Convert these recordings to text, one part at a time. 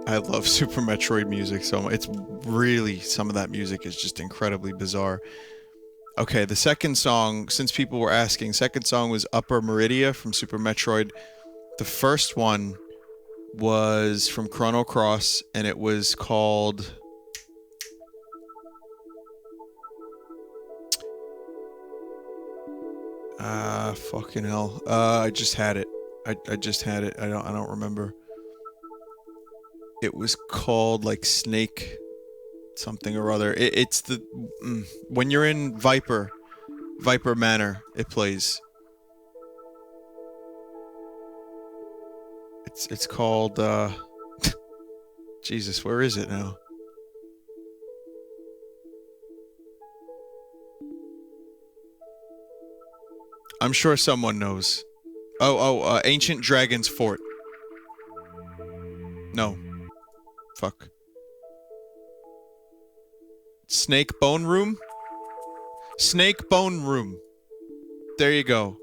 I love Super Metroid music so much. It's really, some of that music is just incredibly bizarre. Okay, the second song, since people were asking, second song was Upper Meridia from Super Metroid. The first one was from Chrono Cross, and it was called... fucking hell. I just had it. I just had it. I don't remember. It was called, like, Snake something or other. It's the... when you're in Viper Manor, it plays. It's called, Jesus, where is it now? I'm sure someone knows. Ancient Dragon's Fort. No. Fuck. Snake Bone Room? Snake Bone Room. There you go.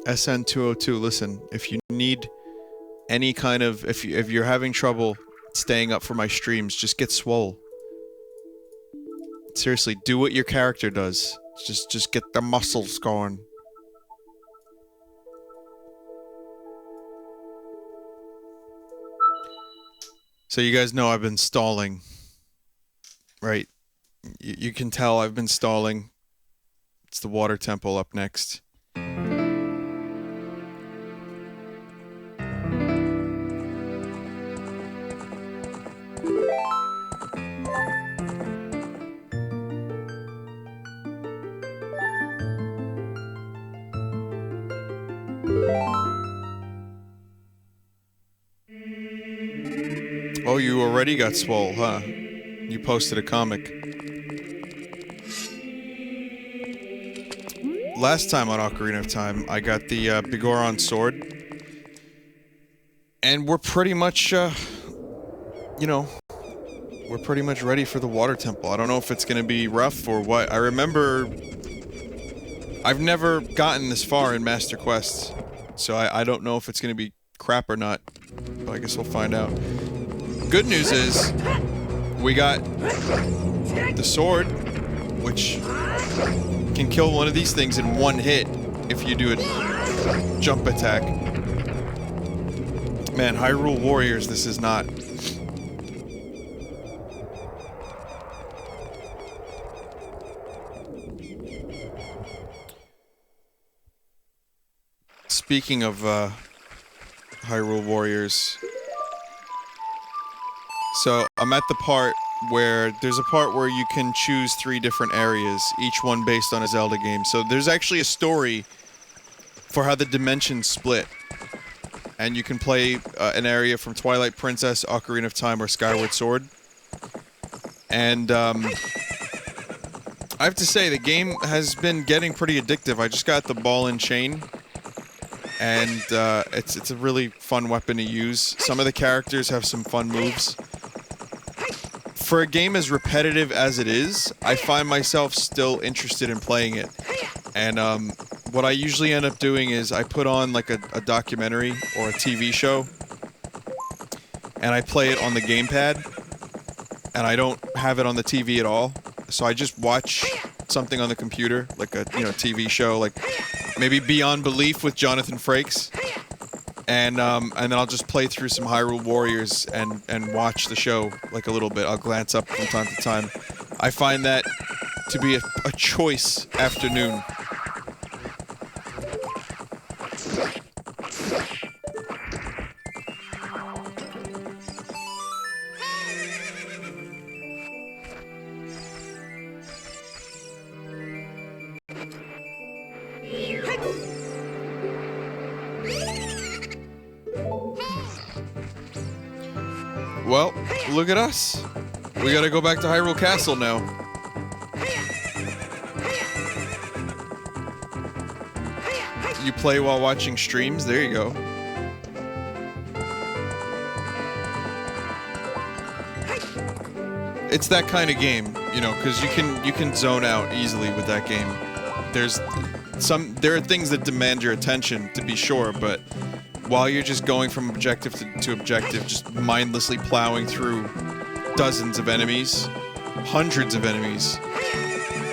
SN202, listen, if you need any kind of... If you're having trouble staying up for my streams, just get swole. Seriously, do what your character does. Just get the muscles going. So you guys know I've been stalling. Right? You can tell I've been stalling. It's the water temple up next. Oh, you already got swole, huh? You posted a comic. Last time on Ocarina of Time, I got the Bigoron sword. And we're pretty much, you know, we're pretty much ready for the water temple. I don't know if it's gonna be rough or what. I remember... I've never gotten this far in Master Quest, so I don't know if it's gonna be crap or not. But I guess we'll find out. Good news is, we got the sword, which can kill one of these things in one hit if you do a jump attack. Man, Hyrule Warriors, this is not. Speaking of Hyrule Warriors, so I'm at the part where there's a part where you can choose 3 different areas, each one based on a Zelda game. So there's actually a story for how the dimensions split. And you can play an area from Twilight Princess, Ocarina of Time, or Skyward Sword. And I have to say, the game has been getting pretty addictive. I just got the ball and chain. And it's a really fun weapon to use. Some of the characters have some fun moves. For a game as repetitive as it is, I find myself still interested in playing it. And what I usually end up doing is I put on like a documentary or a TV show, and I play it on the gamepad, and I don't have it on the TV at all. So I just watch something on the computer, like a TV show, like maybe Beyond Belief with Jonathan Frakes. And then I'll just play through some Hyrule Warriors and watch the show like a little bit. I'll glance up from time to time. I find that to be a choice afternoon. Well, look at us. We gotta go back to Hyrule Castle now. You play while watching streams? There you go. It's that kind of game, you know, because you can zone out easily with that game. there are things that demand your attention, to be sure, but while you're just going from objective to objective, just mindlessly plowing through dozens of enemies, hundreds of enemies,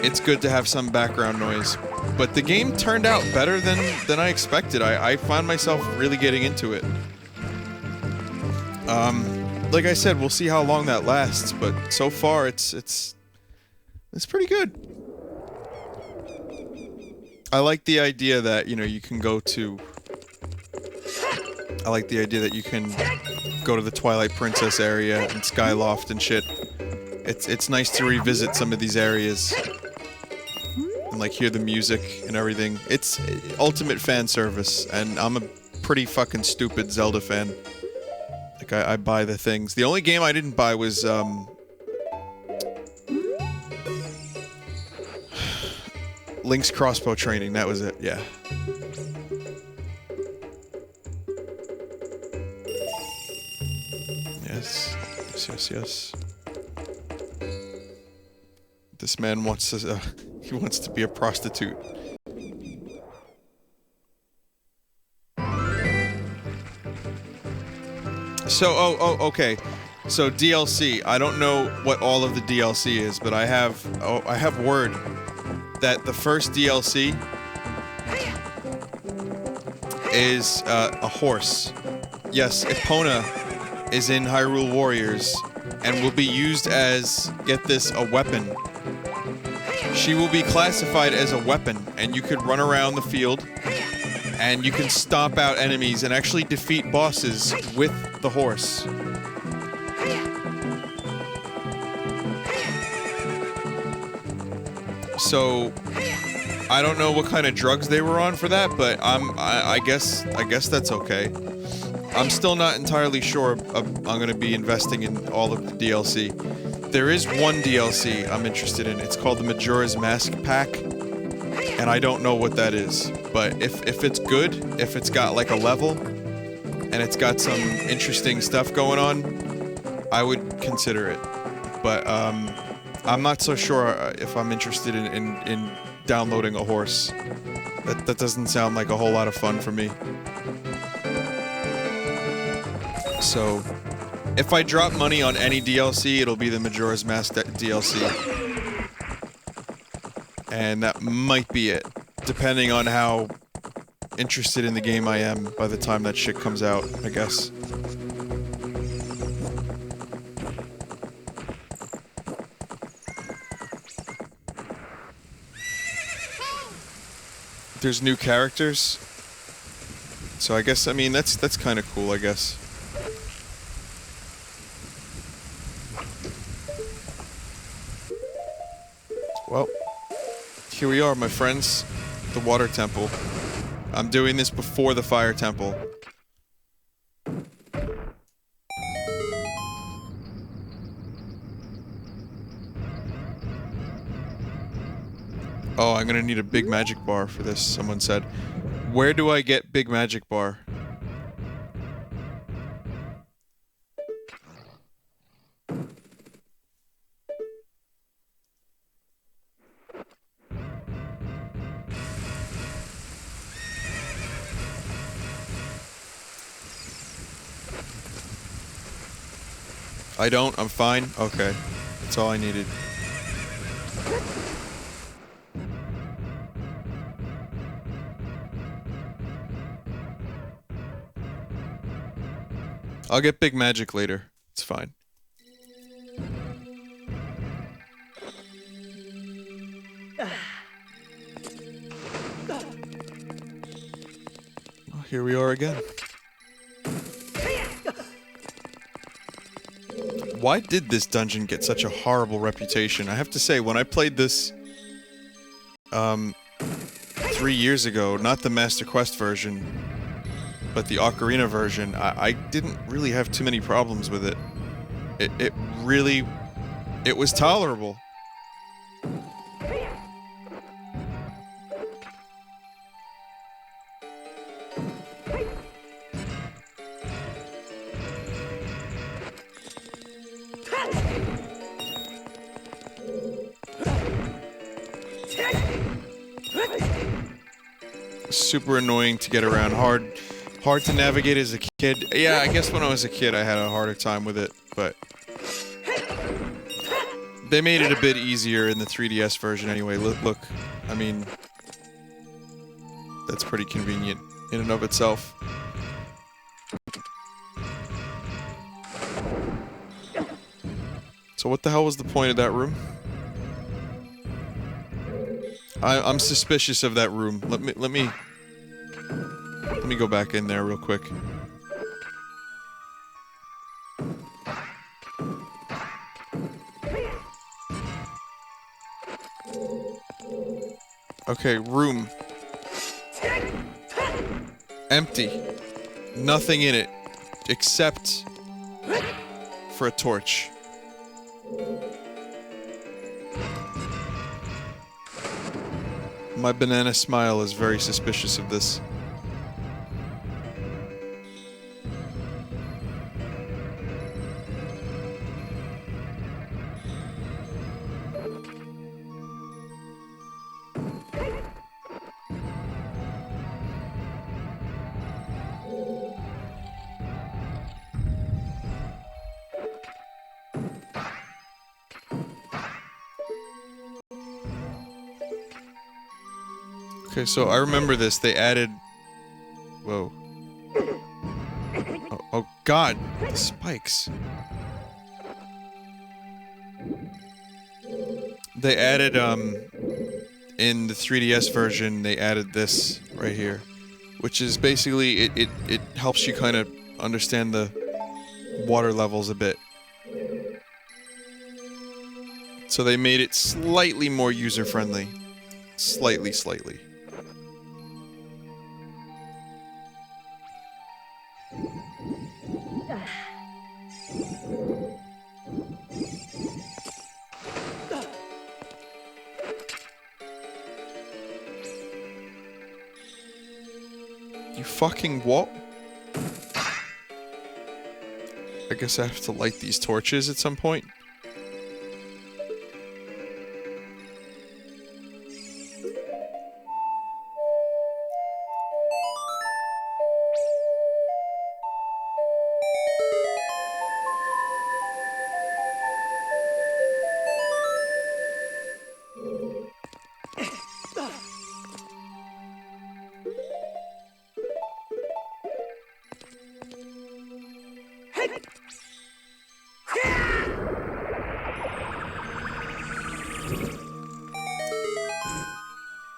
it's good to have some background noise. But the game turned out better than I expected. I found myself really getting into it. Like I said, we'll see how long that lasts, but so far it's pretty good. I like the idea that, you know, you can go to... I like the idea that you can go to the Twilight Princess area and Skyloft and shit. It's nice to revisit some of these areas and like hear the music and everything. It's ultimate fan service, and I'm a pretty fucking stupid Zelda fan. Like I buy the things. The only game I didn't buy was Link's crossbow training. That was it. Yeah. Yes. This man wants to, he wants to be a prostitute. So, okay. So DLC, I don't know what all of the DLC is, but I have word that the first DLC is a horse. Yes, Epona is in Hyrule Warriors and will be used as, get this, a weapon. She will be classified as a weapon, and you could run around the field and you can stomp out enemies and actually defeat bosses with the horse. So I don't know what kind of drugs they were on for that, but I guess that's okay. I'm still not entirely sure I'm going to be investing in all of the DLC. There is one DLC I'm interested in. It's called the Majora's Mask Pack, and I don't know what that is. But if it's good, if it's got like a level, and it's got some interesting stuff going on, I would consider it. But I'm not so sure if I'm interested in downloading a horse. That doesn't sound like a whole lot of fun for me. So, if I drop money on any DLC, it'll be the Majora's Mask DLC. And that might be it, depending on how interested in the game I am by the time that shit comes out, I guess. There's new characters. So I guess, I mean, that's kind of cool, I guess. Well, here we are, my friends. The Water Temple. I'm doing this before the Fire Temple. Oh, I'm gonna need a big magic bar for this, someone said. Where do I get big magic bar? I don't, I'm fine. Okay. That's all I needed. I'll get big magic later. It's fine. Oh, here we are again. Why did this dungeon get such a horrible reputation? I have to say, when I played this 3 years ago, not the Master Quest version, but the Ocarina version, I didn't really have too many problems with it. It was tolerable. super annoying to get around. Hard to navigate as a kid. Yeah, I guess when I was a kid I had a harder time with it, but they made it a bit easier in the 3DS version anyway. Look, I mean, that's pretty convenient in and of itself. So what the hell was the point of that room? I'm suspicious of that room. Let me go back in there real quick. Okay, room. Empty. Nothing in it. Except for a torch. My banana smile is very suspicious of this. Okay, so I remember this. They added... Whoa. Oh god! The spikes. They added, in the 3DS version, they added this right here. Which is basically, it helps you kind of understand the water levels a bit. So they made it slightly more user-friendly. Slightly. You fucking what? I guess I have to light these torches at some point.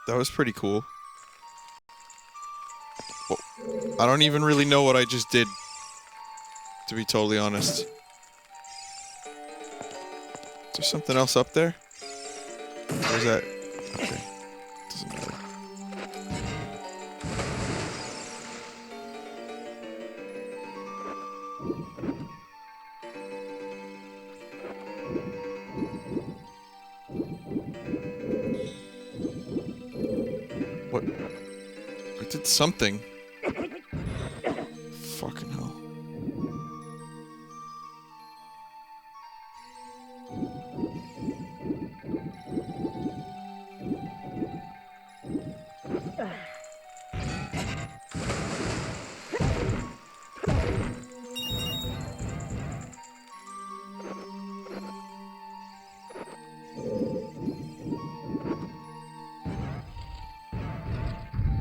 That was pretty cool. Well, I don't even really know what I just did, to be totally honest. Is there something else up there? Where's that? Okay. Doesn't matter. What? I did something. Fucking hell.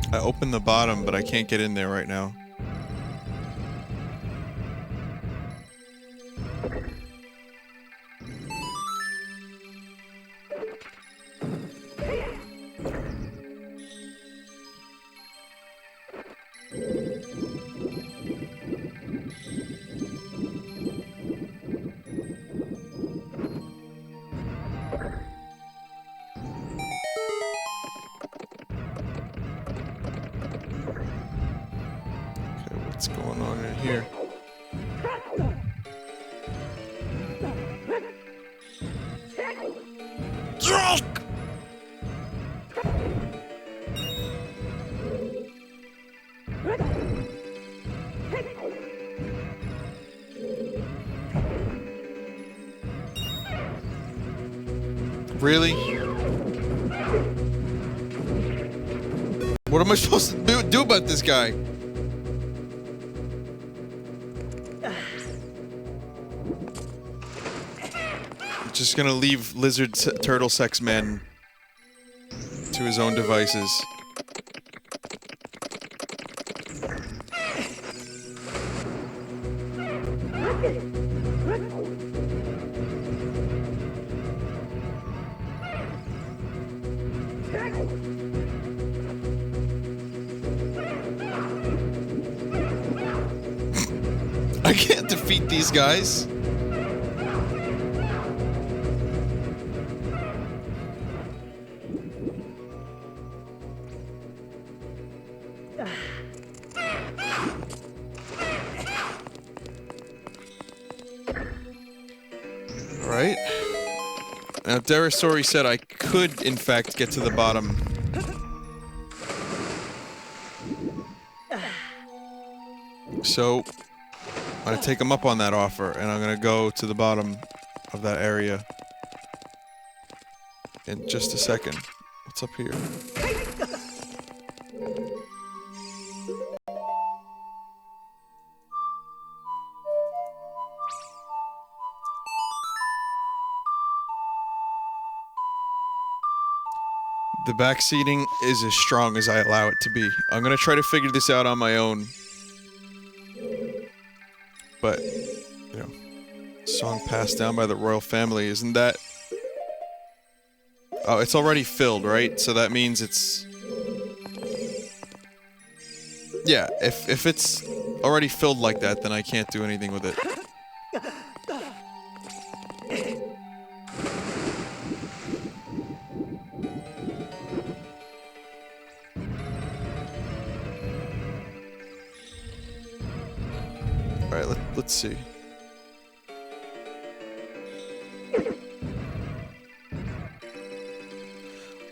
I opened the bottom, but I can't get in there right now. What's going on in here? Really? What am I supposed to do about this guy? I'm just gonna leave lizard turtle sex man to his own devices. I can't defeat these guys. Right. Now, Derisori said I could, in fact, get to the bottom. So, I'm gonna take him up on that offer, and I'm gonna go to the bottom of that area in just a second. What's up here? The backseating is as strong as I allow it to be. I'm gonna try to figure this out on my own. But, you know, song passed down by the royal family, isn't that... Oh, it's already filled, right? So that means it's... Yeah, if it's already filled like that, then I can't do anything with it. Alright, let's see.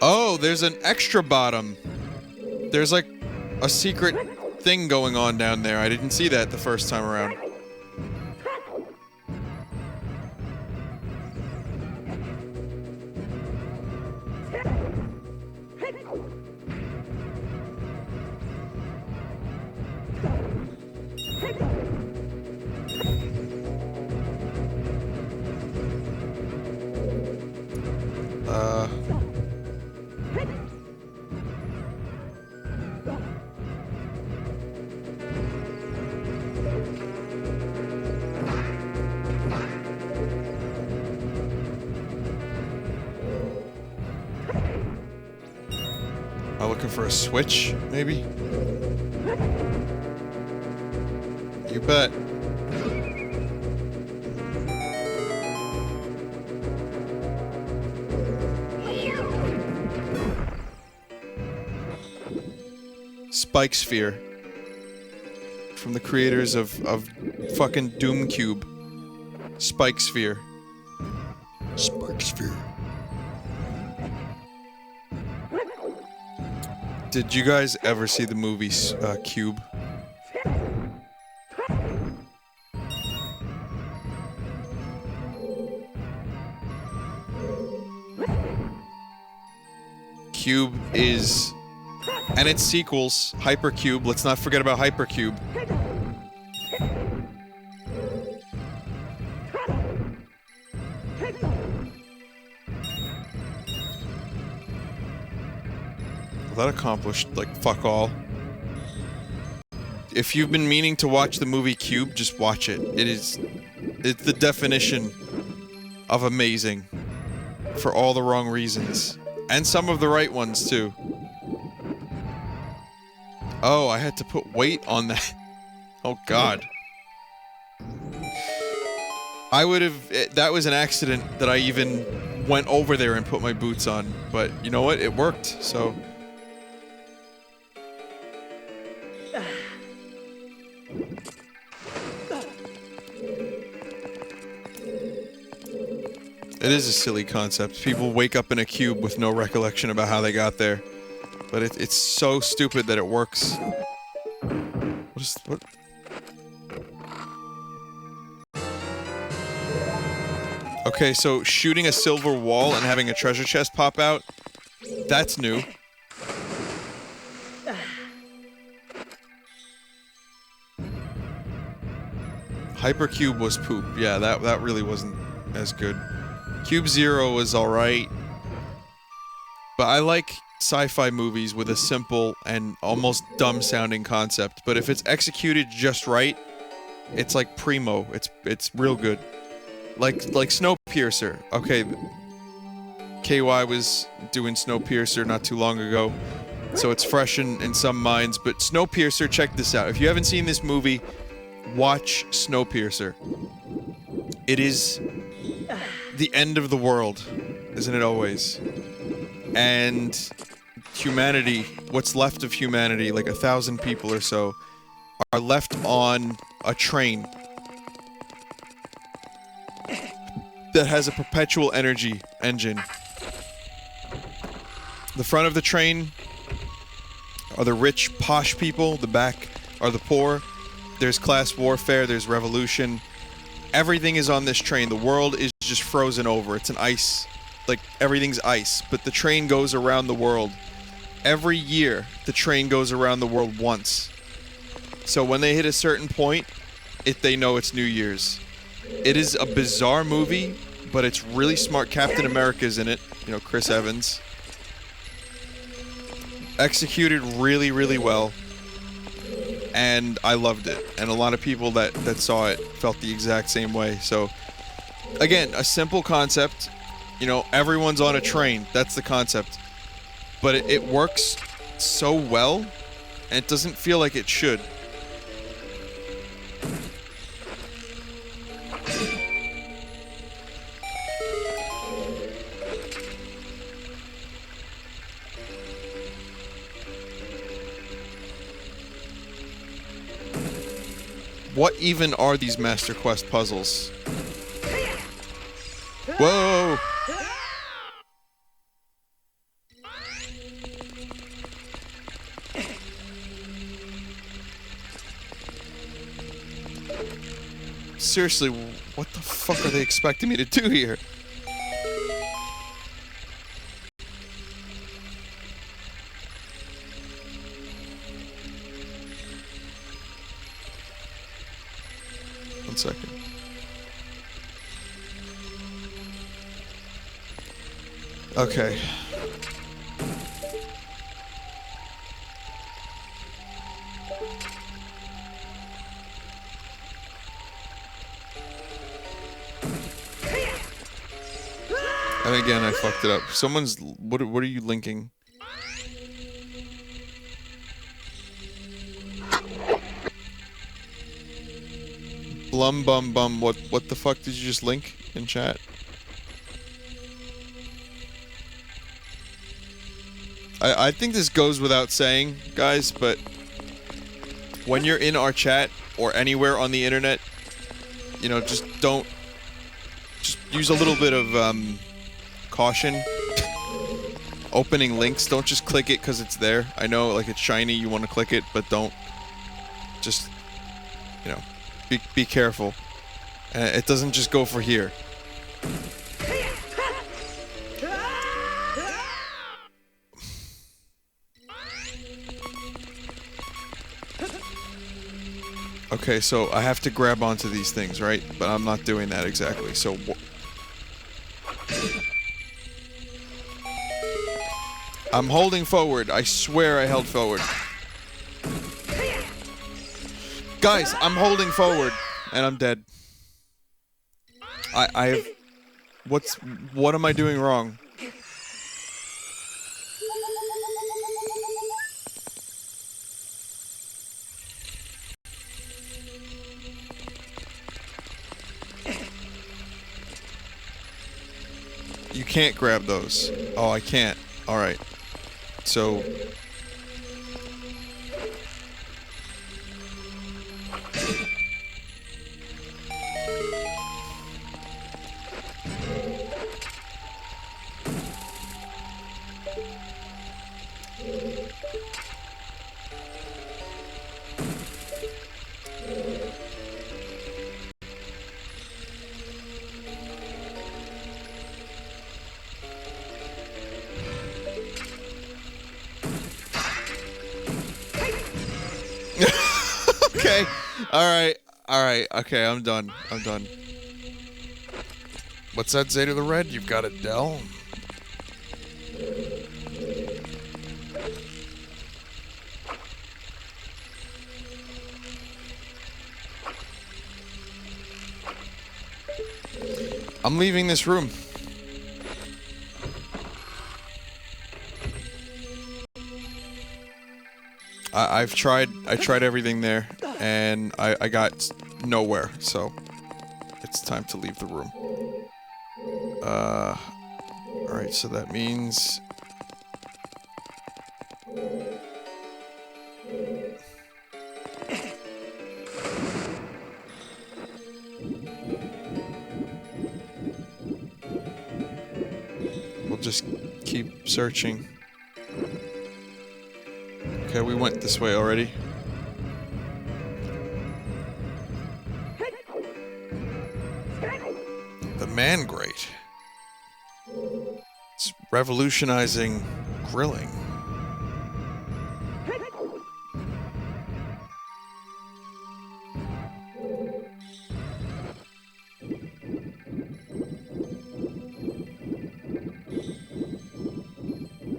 Oh, there's an extra bottom. There's like a secret thing going on down there. I didn't see that the first time around. I'm looking for a switch, maybe? You bet. Spike Sphere. From the creators of fucking Doom Cube. Spike Sphere. Spike Sphere. Did you guys ever see the movie Cube? Cube is... And its sequels, Hypercube. Let's not forget about Hypercube. Well, that accomplished, like, fuck all. If you've been meaning to watch the movie Cube, just watch it. It's the definition of amazing. For all the wrong reasons. And some of the right ones, too. Oh, I had to put weight on that. Oh, God. I would have... That was an accident that I even went over there and put my boots on. But, you know what? It worked, so... It is a silly concept. People wake up in a cube with no recollection about how they got there. But it's so stupid that it works. What? Okay, so shooting a silver wall and having a treasure chest pop out, that's new. Hypercube was poop. Yeah, that really wasn't as good. Cube Zero was alright. But I like sci-fi movies with a simple and almost dumb-sounding concept. But if it's executed just right, it's like primo. It's real good. Like Snowpiercer. Okay, KY was doing Snowpiercer not too long ago, so it's fresh in some minds. But Snowpiercer, check this out. If you haven't seen this movie, watch Snowpiercer. It is the end of the world, isn't it always? And humanity, what's left of humanity, like 1,000 people or so, are left on a train that has a perpetual energy engine. The front of the train are the rich, posh people, the back are the poor. There's class warfare, there's revolution. Everything is on this train. The world is just frozen over. It's an ice, like everything's ice, but the train goes around the world. Every year, the train goes around the world once. So when they hit a certain point, they know it's New Year's. It is a bizarre movie, but it's really smart. Captain America's in it, you know, Chris Evans. Executed really, really well. And I loved it. And a lot of people that saw it felt the exact same way. So, again, a simple concept. You know, everyone's on a train. That's the concept. But it works so well, and it doesn't feel like it should. What even are these Master Quest puzzles? Whoa! Seriously, what the fuck are they expecting me to do here? One second. Okay. And again, I fucked it up. Someone's... What are you linking? Blum bum bum. What the fuck did you just link in chat? I think this goes without saying, guys, but when you're in our chat or anywhere on the internet, you know, just use a little bit of caution. Opening links, don't just click it because it's there. I know, like, it's shiny, you want to click it, but don't. Just, you know, be careful. It doesn't just go for here. Okay, so I have to grab onto these things, right? But I'm not doing that exactly, so... I'm holding forward. I swear I held forward. Guys, I'm holding forward. And I'm dead. I have... What am I doing wrong? You can't grab those. Oh, I can't. Alright. So... Okay. Alright. Alright, okay, I'm done. I'm done. What's that, Zeta the Red? You've got a Dell? I'm leaving this room. I tried everything there, and I got nowhere, so it's time to leave the room. Alright, so that means... we'll just keep searching. Okay, we went this way already. The man grate. It's revolutionizing grilling.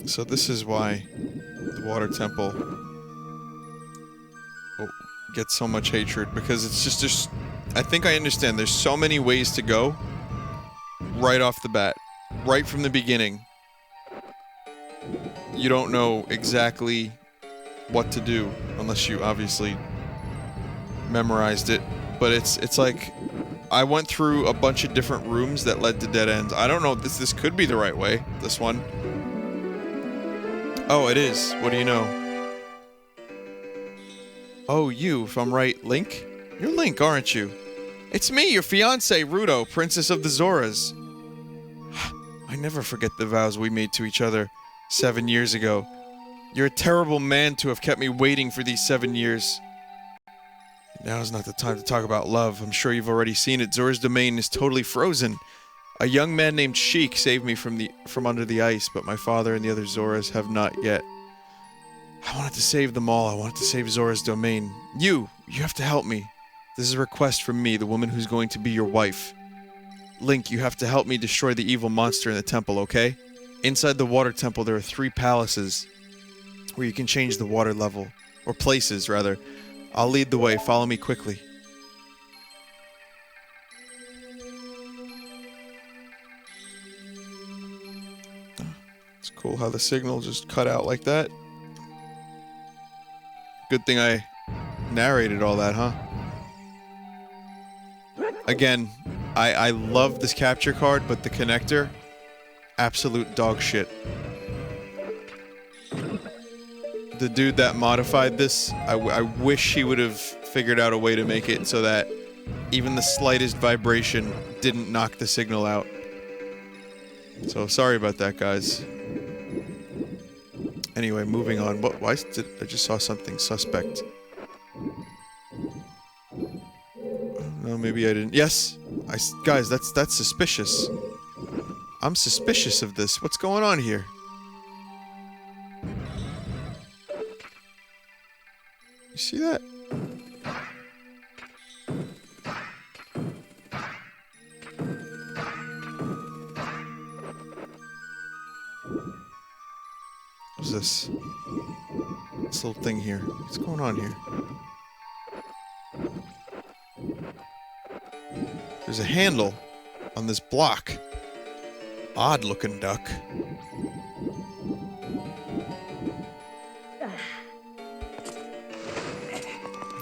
So this is why the water temple gets so much hatred, because it's just I think I understand there's so many ways to go right off the bat, right from the beginning. You don't know exactly what to do unless you obviously memorized it, but it's like I went through a bunch of different rooms that led to dead ends. I don't know if this could be the right way, this one. Oh, it is. What do you know? Oh, you, if I'm right, Link? You're Link, aren't you? It's me, your fiancé, Ruto, Princess of the Zoras. I never forget the vows we made to each other 7 years ago. You're a terrible man to have kept me waiting for these 7 years. Now's not the time to talk about love. I'm sure you've already seen it. Zora's domain is totally frozen. A young man named Sheik saved me from under the ice, but my father and the other Zoras have not yet. I wanted to save them all. I wanted to save Zora's domain. You have to help me. This is a request from me, the woman who's going to be your wife. Link, you have to help me destroy the evil monster in the temple, okay? Inside the water temple, there are 3 palaces where you can change the water level. Or places, rather. I'll lead the way. Follow me quickly. It's cool how the signal just cut out like that. Good thing I narrated all that, huh? Again, I love this capture card, but the connector, absolute dog shit. The dude that modified this, I wish he would have figured out a way to make it so that even the slightest vibration didn't knock the signal out. So sorry about that, guys. Anyway, moving on. Why did I just saw something suspect? No, maybe I didn't. Yes, guys, that's suspicious. I'm suspicious of this. What's going on here? You see that? What's this? This little thing here. What's going on here? There's a handle on this block. Odd looking duck.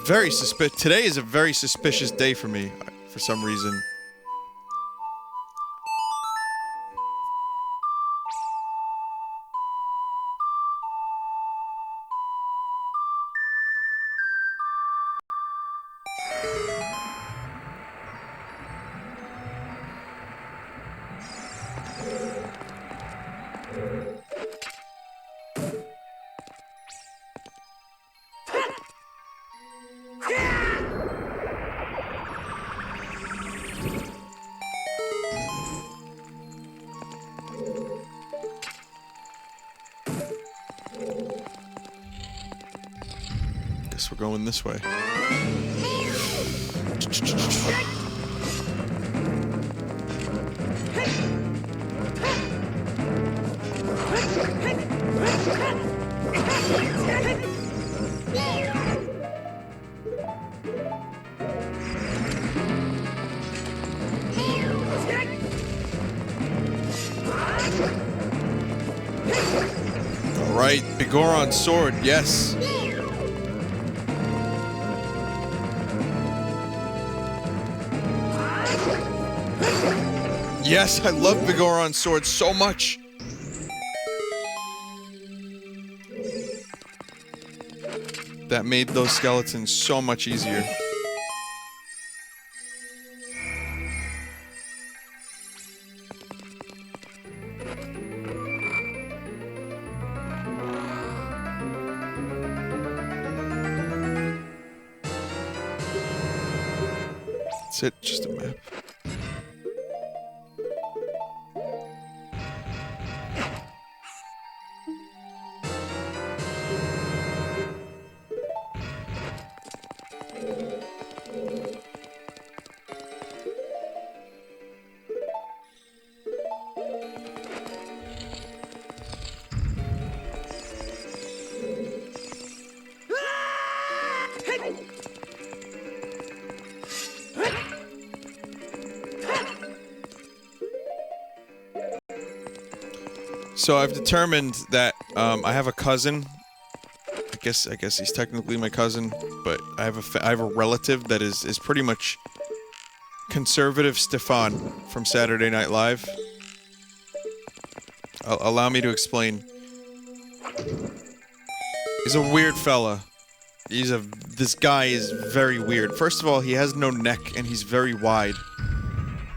Very suspicious. Today is a very suspicious day for me, for some reason. Guess we're going this way. Alright, Vigoron's sword, yes. Yes, I love Vigoron's sword so much. That made those skeletons so much easier. That's it, just a map. So I've determined that I have a cousin. I guess he's technically my cousin, but I have a relative that is pretty much conservative Stefan from Saturday Night Live. Allow me to explain. He's a weird fella. This guy is very weird. First of all, he has no neck and he's very wide.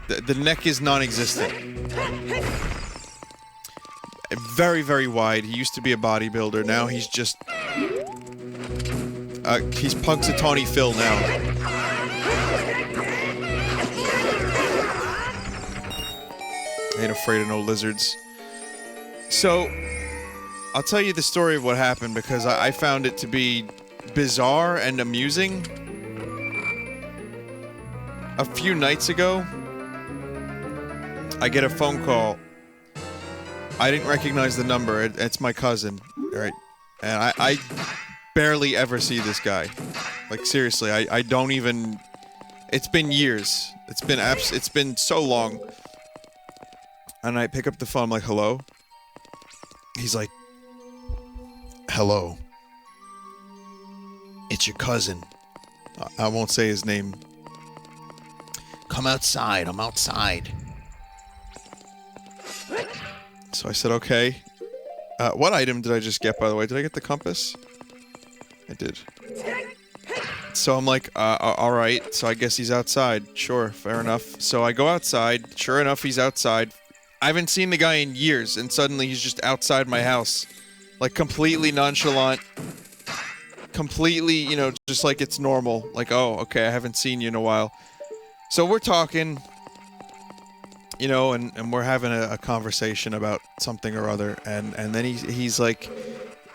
The neck is non-existent. Very, very wide. He used to be a bodybuilder. Now he's just... he's Punxsutawney Phil now. I ain't afraid of no lizards. So, I'll tell you the story of what happened because I found it to be bizarre and amusing. A few nights ago, I get a phone call. I didn't recognize the number. It's my cousin, right? And I barely ever see this guy. Like, seriously, I don't even... It's been years. It's been so long. And I pick up the phone, I'm like, hello? He's like, hello. It's your cousin. I won't say his name. Come outside, I'm outside. So I said, okay. What item did I just get, by the way? Did I get the compass? I did. So I'm like, alright, so I guess he's outside. Sure, fair enough. So I go outside. Sure enough, he's outside. I haven't seen the guy in years, and suddenly he's just outside my house. Like, completely nonchalant. Completely, you know, just like it's normal. Like, oh, okay, I haven't seen you in a while. So we're talking... You know, and we're having a conversation about something or other, and then he's like,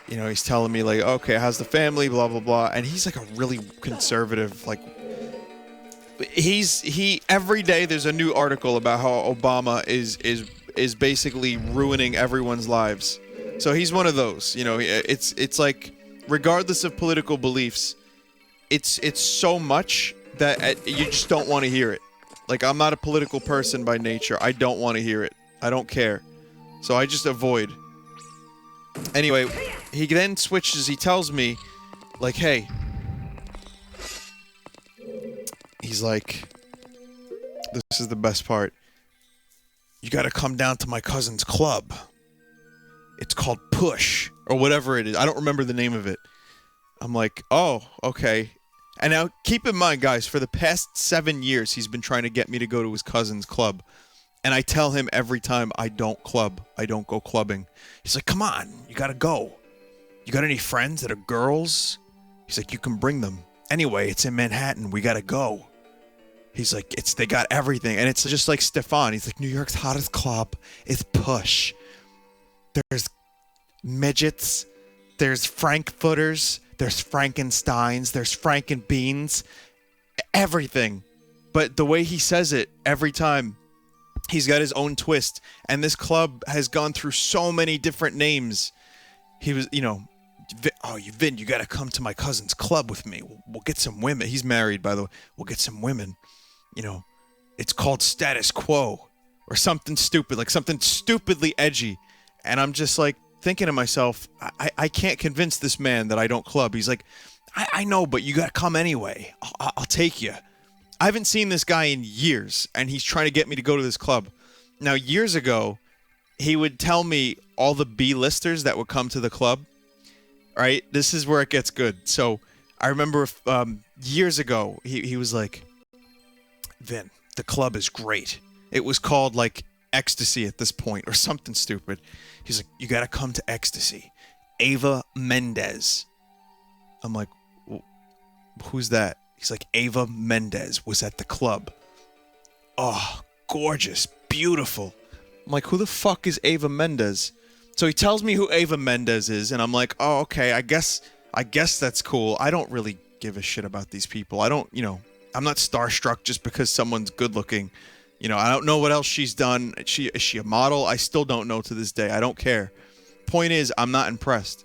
you know, he's telling me like, okay, how's the family, blah blah blah, and he's like a really conservative, like, every day there's a new article about how Obama is basically ruining everyone's lives. So he's one of those, you know, it's like, regardless of political beliefs, it's so much that you just don't want to hear it. Like, I'm not a political person by nature. I don't want to hear it. I don't care. So I just avoid. Anyway, he then switches. He tells me, like, hey. He's like, this is the best part. You gotta come down to my cousin's club. It's called Push. Or whatever it is. I don't remember the name of it. I'm like, oh, okay. And now, keep in mind, guys, for the past 7 years, he's been trying to get me to go to his cousin's club. And I tell him every time, I don't club. I don't go clubbing. He's like, come on, you gotta go. You got any friends that are girls? He's like, you can bring them. Anyway, it's in Manhattan. We gotta go. He's like, they got everything. And it's just like Stefan. He's like, New York's hottest club is Push. There's midgets. There's Frankfurters. There's Frankensteins, there's Frankenbeans, everything. but the way he says it every time, he's got his own twist. And this club has gone through so many different names. He was, you know, Vin, you gotta come to my cousin's club with me. We'll get some women. He's married, by the way. We'll get some women. You know, it's called Status Quo. Or something stupid, like something stupidly edgy. And I'm just like thinking to myself, I can't convince this man that I don't club. He's like, I know, but you gotta come anyway. I'll take you. I haven't seen this guy in years, and he's trying to get me to go to this club. Now, years ago, he would tell me all the B-listers that would come to the club. Right? This is where it gets good. So, I remember years ago, he was like, Vin, the club is great. It was called, like, Ecstasy at this point, or something stupid. He's like, you gotta come to Ecstasy. Ava Mendez. I'm like, who's that? He's like, Ava Mendez was at the club. Oh, gorgeous, beautiful. I'm like, who the fuck is Ava Mendez? So he tells me who Ava Mendez is, and I'm like, oh, okay, I guess that's cool. I don't really give a shit about these people. I don't, you know, I'm not starstruck just because someone's good looking. You know, I don't know what else she's done. Is she a model? I still don't know to this day. I don't care. Point is, I'm not impressed.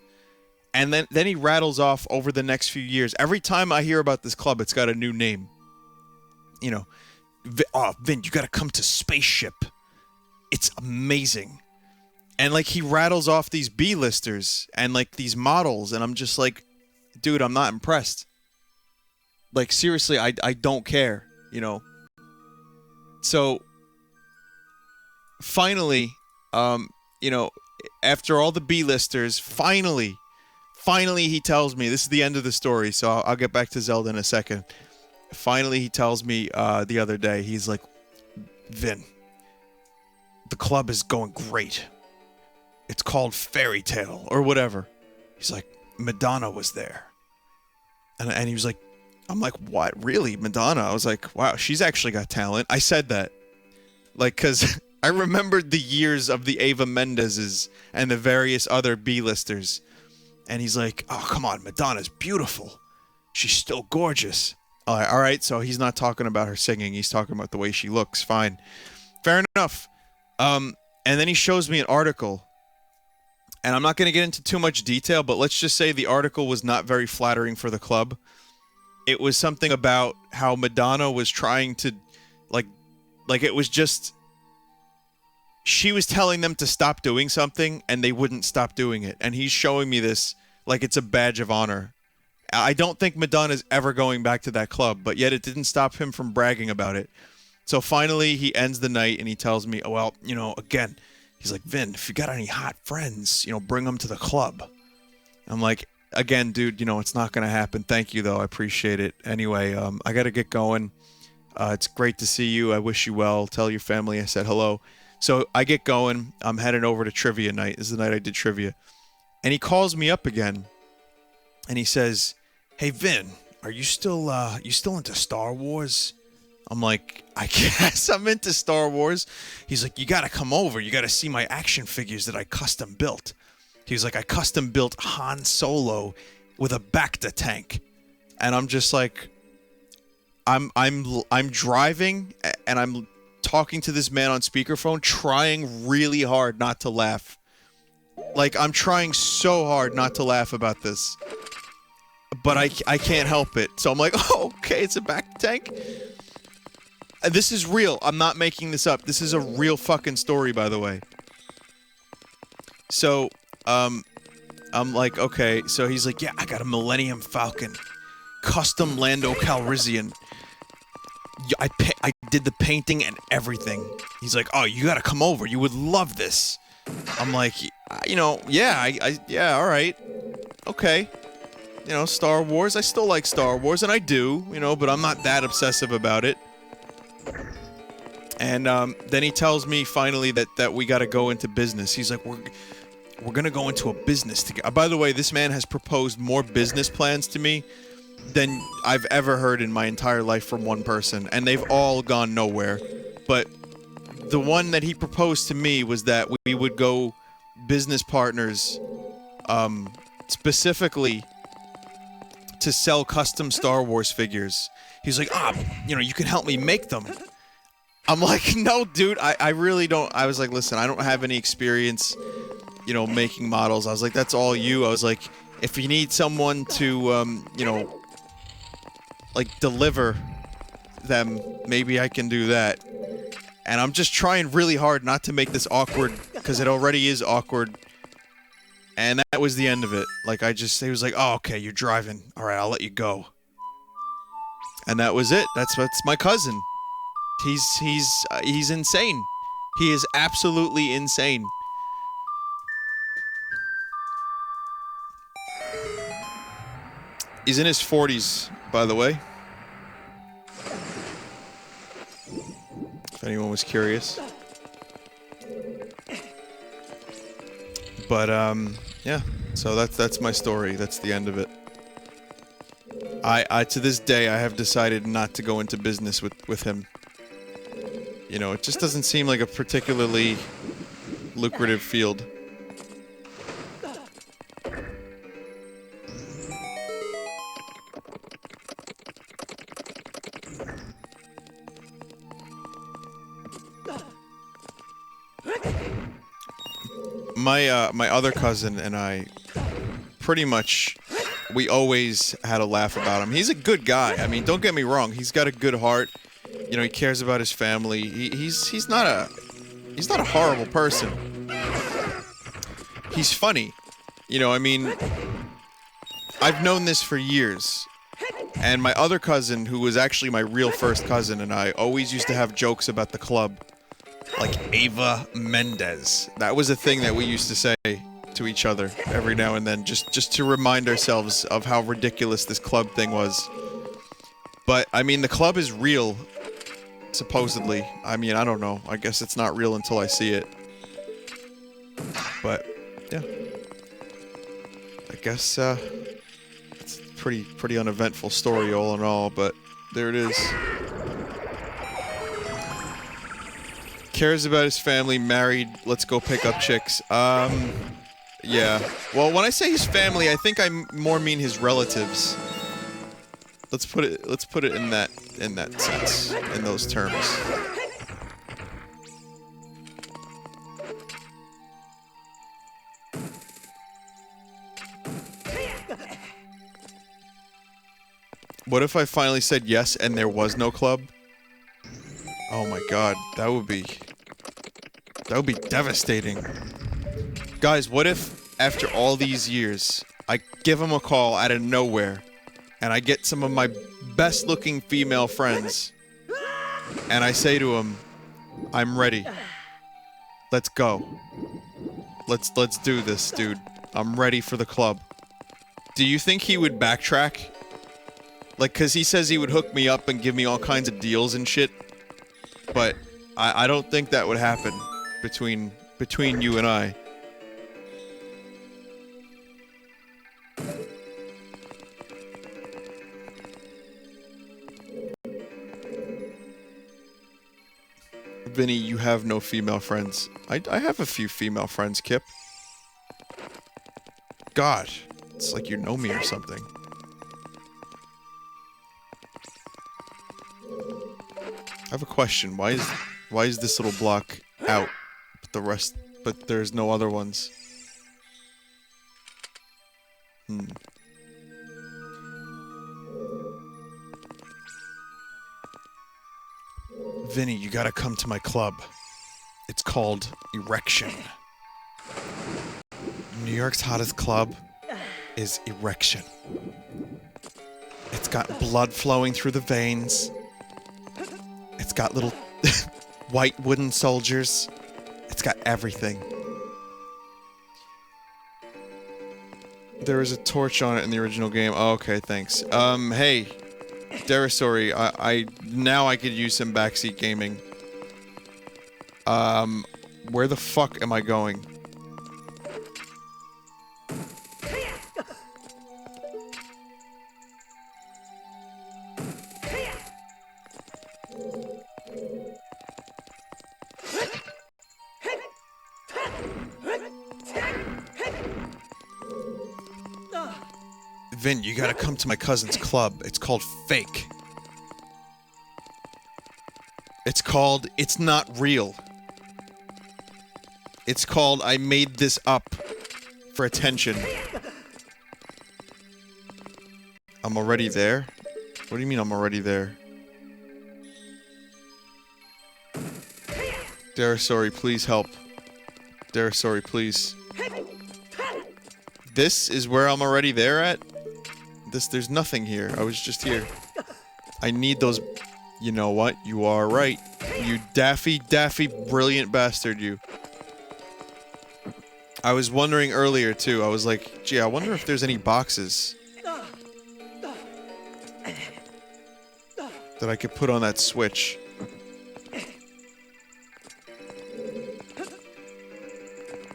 And then he rattles off over the next few years. Every time I hear about this club, it's got a new name. You know, Vin, you got to come to Spaceship. It's amazing. And like he rattles off these B-listers and like these models, and I'm just like, dude, I'm not impressed. Like seriously, I don't care, you know. So finally, you know, after all the B-listers, finally he tells me, this is the end of the story, so I'll get back to Zelda in a second. Finally, he tells me the other day, he's like, Vin, the club is going great. It's called Fairy Tale, or whatever. He's like, Madonna was there. And he was like, I'm like, what? Really? Madonna? I was like, wow, she's actually got talent. I said that. Like, because I remembered the years of the Ava Mendez's and the various other B-listers. And he's like, oh, come on, Madonna's beautiful. She's still gorgeous. All right, so he's not talking about her singing. He's talking about the way she looks. Fine. Fair enough. And then he shows me an article. And I'm not going to get into too much detail, but let's just say the article was not very flattering for the club. It was something about how Madonna was trying to, like it was just, she was telling them to stop doing something, and they wouldn't stop doing it. And he's showing me this like it's a badge of honor. I don't think Madonna's ever going back to that club, but yet it didn't stop him from bragging about it. So finally, he ends the night, and he tells me, oh, well, you know, again, he's like, Vin, if you got any hot friends, you know, bring them to the club. I'm like, again, dude, you know, it's not going to happen. Thank you, though. I appreciate it. Anyway, I got to get going. It's great to see you. I wish you well. Tell your family I said hello. So I get going. I'm heading over to trivia night. This is the night I did trivia. And he calls me up again. And he says, hey, Vin, are you still into Star Wars? I'm like, I guess I'm into Star Wars. He's like, you got to come over. You got to see my action figures that I custom built. He was like, I custom built Han Solo with a Bacta tank. And I'm just like, I'm driving and I'm talking to this man on speakerphone, trying really hard not to laugh. Like, I'm trying so hard not to laugh about this. But I can't help it. So I'm like, oh, okay, it's a Bacta tank. This is real. I'm not making this up. This is a real fucking story, by the way. So, I'm like, okay. So he's like, yeah, I got a Millennium Falcon. Custom Lando Calrissian. I did the painting and everything. He's like, oh, you gotta come over. You would love this. I'm like, you know, yeah, yeah, all right. Okay. You know, Star Wars. I still like Star Wars, and I do, you know, but I'm not that obsessive about it. And then he tells me finally that we got to go into business. He's like, we're gonna go into a business together. By the way, this man has proposed more business plans to me than I've ever heard in my entire life from one person, and they've all gone nowhere. But the one that he proposed to me was that we would go business partners, specifically to sell custom Star Wars figures. He's like, you know, you can help me make them. I'm like, no, dude, I really don't. I was like, listen, I don't have any experience, you know, making models. I was like, that's all you. I was like, if you need someone to, you know, like, deliver them, maybe I can do that. And I'm just trying really hard not to make this awkward, because it already is awkward. And that was the end of it. Like, he was like, oh, okay, you're driving. Alright, I'll let you go. And that was it. That's my cousin. He's insane. He is absolutely insane. He's in his 40s, by the way. If anyone was curious. But, yeah. So that's my story. That's the end of it. I to this day, I have decided not to go into business with him. You know, it just doesn't seem like a particularly lucrative field. My other cousin and I, pretty much, we always had a laugh about him. He's a good guy. I mean, don't get me wrong. He's got a good heart. You know, he cares about his family. He's not a horrible person. He's funny. You know, I mean, I've known this for years. And my other cousin, who was actually my real first cousin, and I always used to have jokes about the club. Like Ava Mendez. That was a thing that we used to say to each other every now and then, just to remind ourselves of how ridiculous this club thing was. But, I mean, the club is real, supposedly. I mean, I don't know. I guess it's not real until I see it. But, yeah. I guess, it's a pretty uneventful story all in all, but there it is. Cares about his family, married, let's go pick up chicks. Yeah. Well, when I say his family, I think I more mean his relatives. Let's put it in that sense, in those terms. What if I finally said yes and there was no club? Oh my god, that would be devastating. Guys, what if, after all these years, I give him a call out of nowhere, and I get some of my best-looking female friends, and I say to him, I'm ready. Let's go. Let's do this, dude. I'm ready for the club. Do you think he would backtrack? Like, 'cause he says he would hook me up and give me all kinds of deals and shit. But I don't think that would happen between you and I. Vinny, you have no female friends. I have a few female friends, Kip. God, it's like you know me or something. I have a question. Why is this little block out, but there's no other ones? Vinny, you gotta come to my club. It's called Erection. New York's hottest club is Erection. It's got blood flowing through the veins. It's got little white wooden soldiers. It's got everything. There is a torch on it in the original game. Oh, okay, thanks. Hey, Derisori, now I could use some backseat gaming. Where the fuck am I going? Vin, you gotta come to my cousin's club. It's called Fake. called It's Not Real. It's called I Made This Up for Attention. I'm already there? What do you mean I'm already there? Darasori, please help. Darasori, please. This is where I'm already there at? There's nothing here. I was just here. I need those... You know what? You are right. You daffy, brilliant bastard, you. I was wondering earlier, too. I was like, gee, I wonder if there's any boxes that I could put on that switch.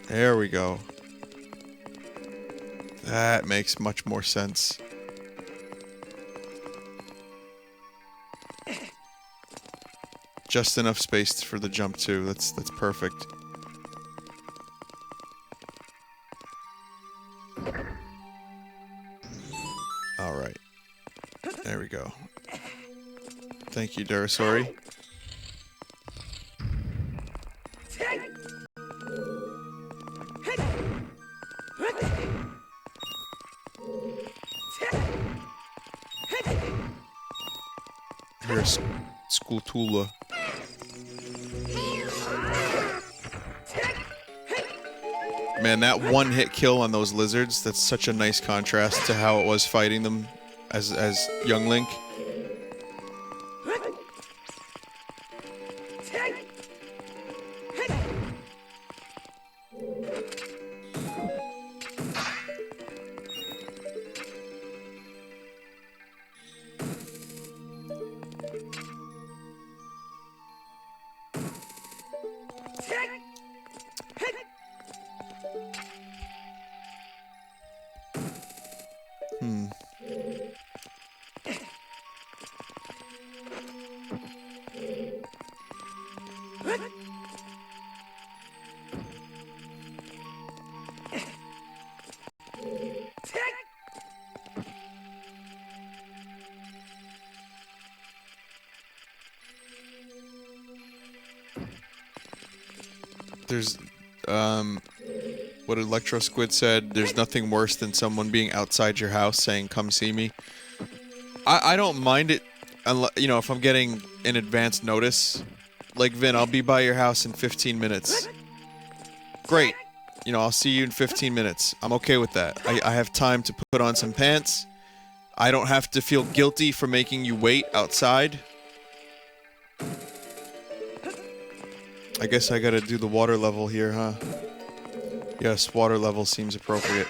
There we go. That makes much more sense. Just enough space for the jump too. That's perfect. All right. There we go. Thank you, Darasori. Here's Skulltula. Man, that one-hit kill on those lizards, that's such a nice contrast to how it was fighting them as young Link. There's, what Electro Squid said, there's nothing worse than someone being outside your house saying, come see me. I don't mind it, you know, if I'm getting an advance notice. Like, Vin, I'll be by your house in 15 minutes. Great. You know, I'll see you in 15 minutes. I'm okay with that. I have time to put on some pants. I don't have to feel guilty for making you wait outside. I guess I gotta do the water level here, huh? Yes, water level seems appropriate.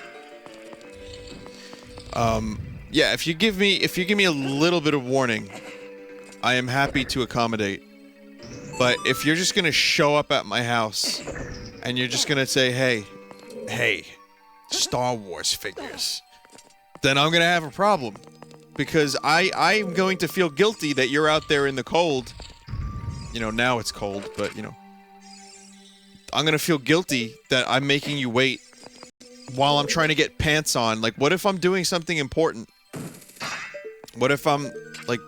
Yeah, if you give me a little bit of warning, I am happy to accommodate. But if you're just gonna show up at my house, and you're just gonna say, hey, Star Wars figures, then I'm gonna have a problem. Because I'm going to feel guilty that you're out there in the cold. You know, now it's cold, but, you know. I'm gonna feel guilty that I'm making you wait while I'm trying to get pants on. Like, what if I'm doing something important? What if I'm, like,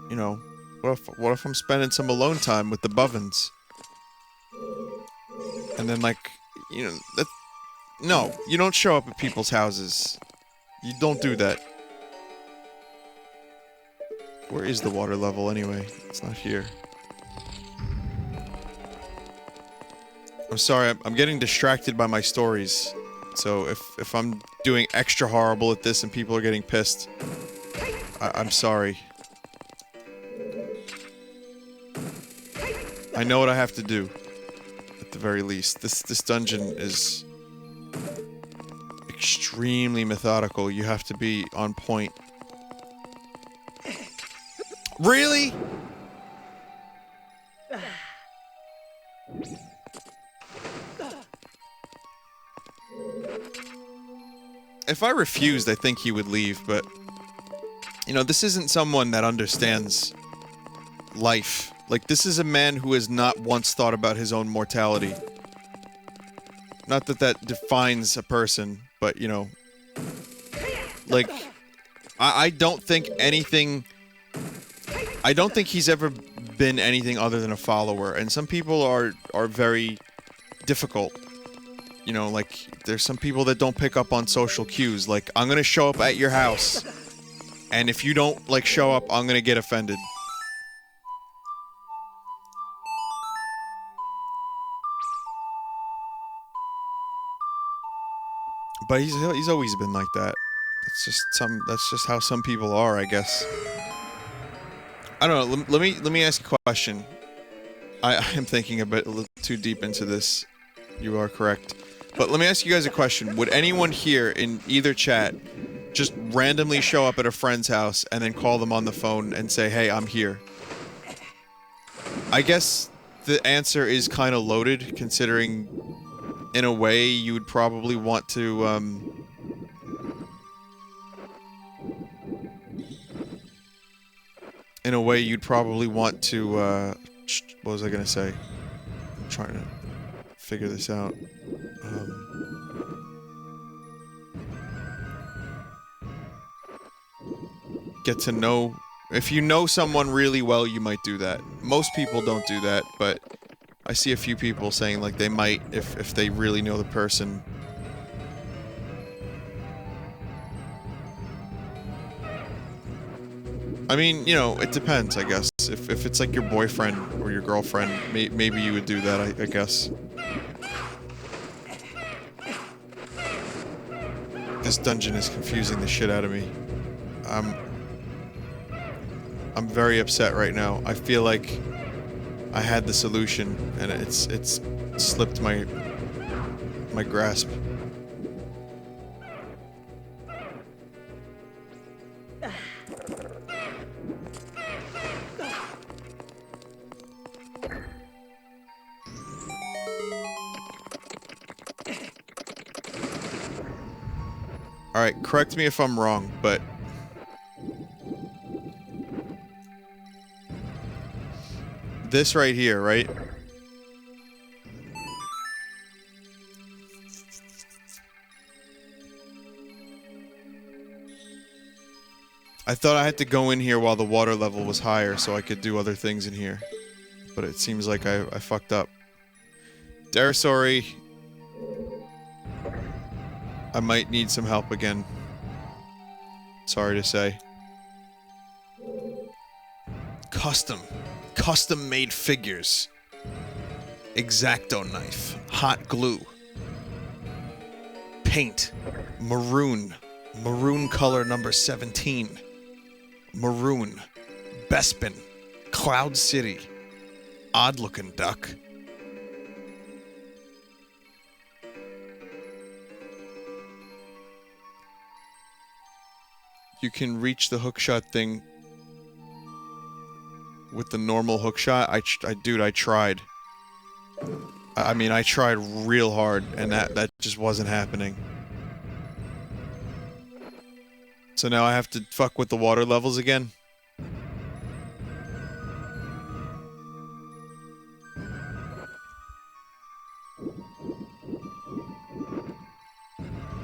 you know, what if I'm spending some alone time with the Bovins? And then, like, you know, no, you don't show up at people's houses. You don't do that. Where is the water level anyway? It's not here. I'm sorry, I'm getting distracted by my stories. So if I'm doing extra horrible at this and people are getting pissed, I'm sorry. I know what I have to do, at the very least. This dungeon is extremely methodical. You have to be on point. Really? If I refused, I think he would leave, but... You know, this isn't someone that understands life. Like, this is a man who has not once thought about his own mortality. Not that that defines a person, but, you know... Like, I don't think anything... I don't think he's ever been anything other than a follower, and some people are very difficult. You know, like, there's some people that don't pick up on social cues. Like, I'm gonna show up at your house, and if you don't, like, show up, I'm gonna get offended. But he's always been like that. That's just how some people are, I guess. I don't know. Let me ask a question. I am thinking a little too deep into this. You are correct. But let me ask you guys a question. Would anyone here in either chat just randomly show up at a friend's house and then call them on the phone and say, "Hey, I'm here"? I guess the answer is kind of loaded, considering in a way you would probably want to what was I gonna say? I'm trying to figure this out. Get to know... If you know someone really well, you might do that. Most people don't do that, but I see a few people saying, like, they might if they really know the person. I mean, you know, it depends, I guess. If it's like your boyfriend or your girlfriend, maybe you would do that, I guess. This dungeon is confusing the shit out of me. I'm very upset right now. I feel like I had the solution, and it's slipped my grasp. Alright, correct me if I'm wrong, but... this right here, right? I thought I had to go in here while the water level was higher so I could do other things in here. But it seems like I fucked up. Dare sorry. I might need some help again. Sorry to say. Custom-made figures. X-Acto knife. Hot glue. Paint. Maroon. Maroon color number 17. Maroon. Bespin. Cloud City. Odd-looking duck. You can reach the hookshot thing with the normal hookshot. Dude, I tried. I mean, I tried real hard, and that just wasn't happening. So now I have to fuck with the water levels again?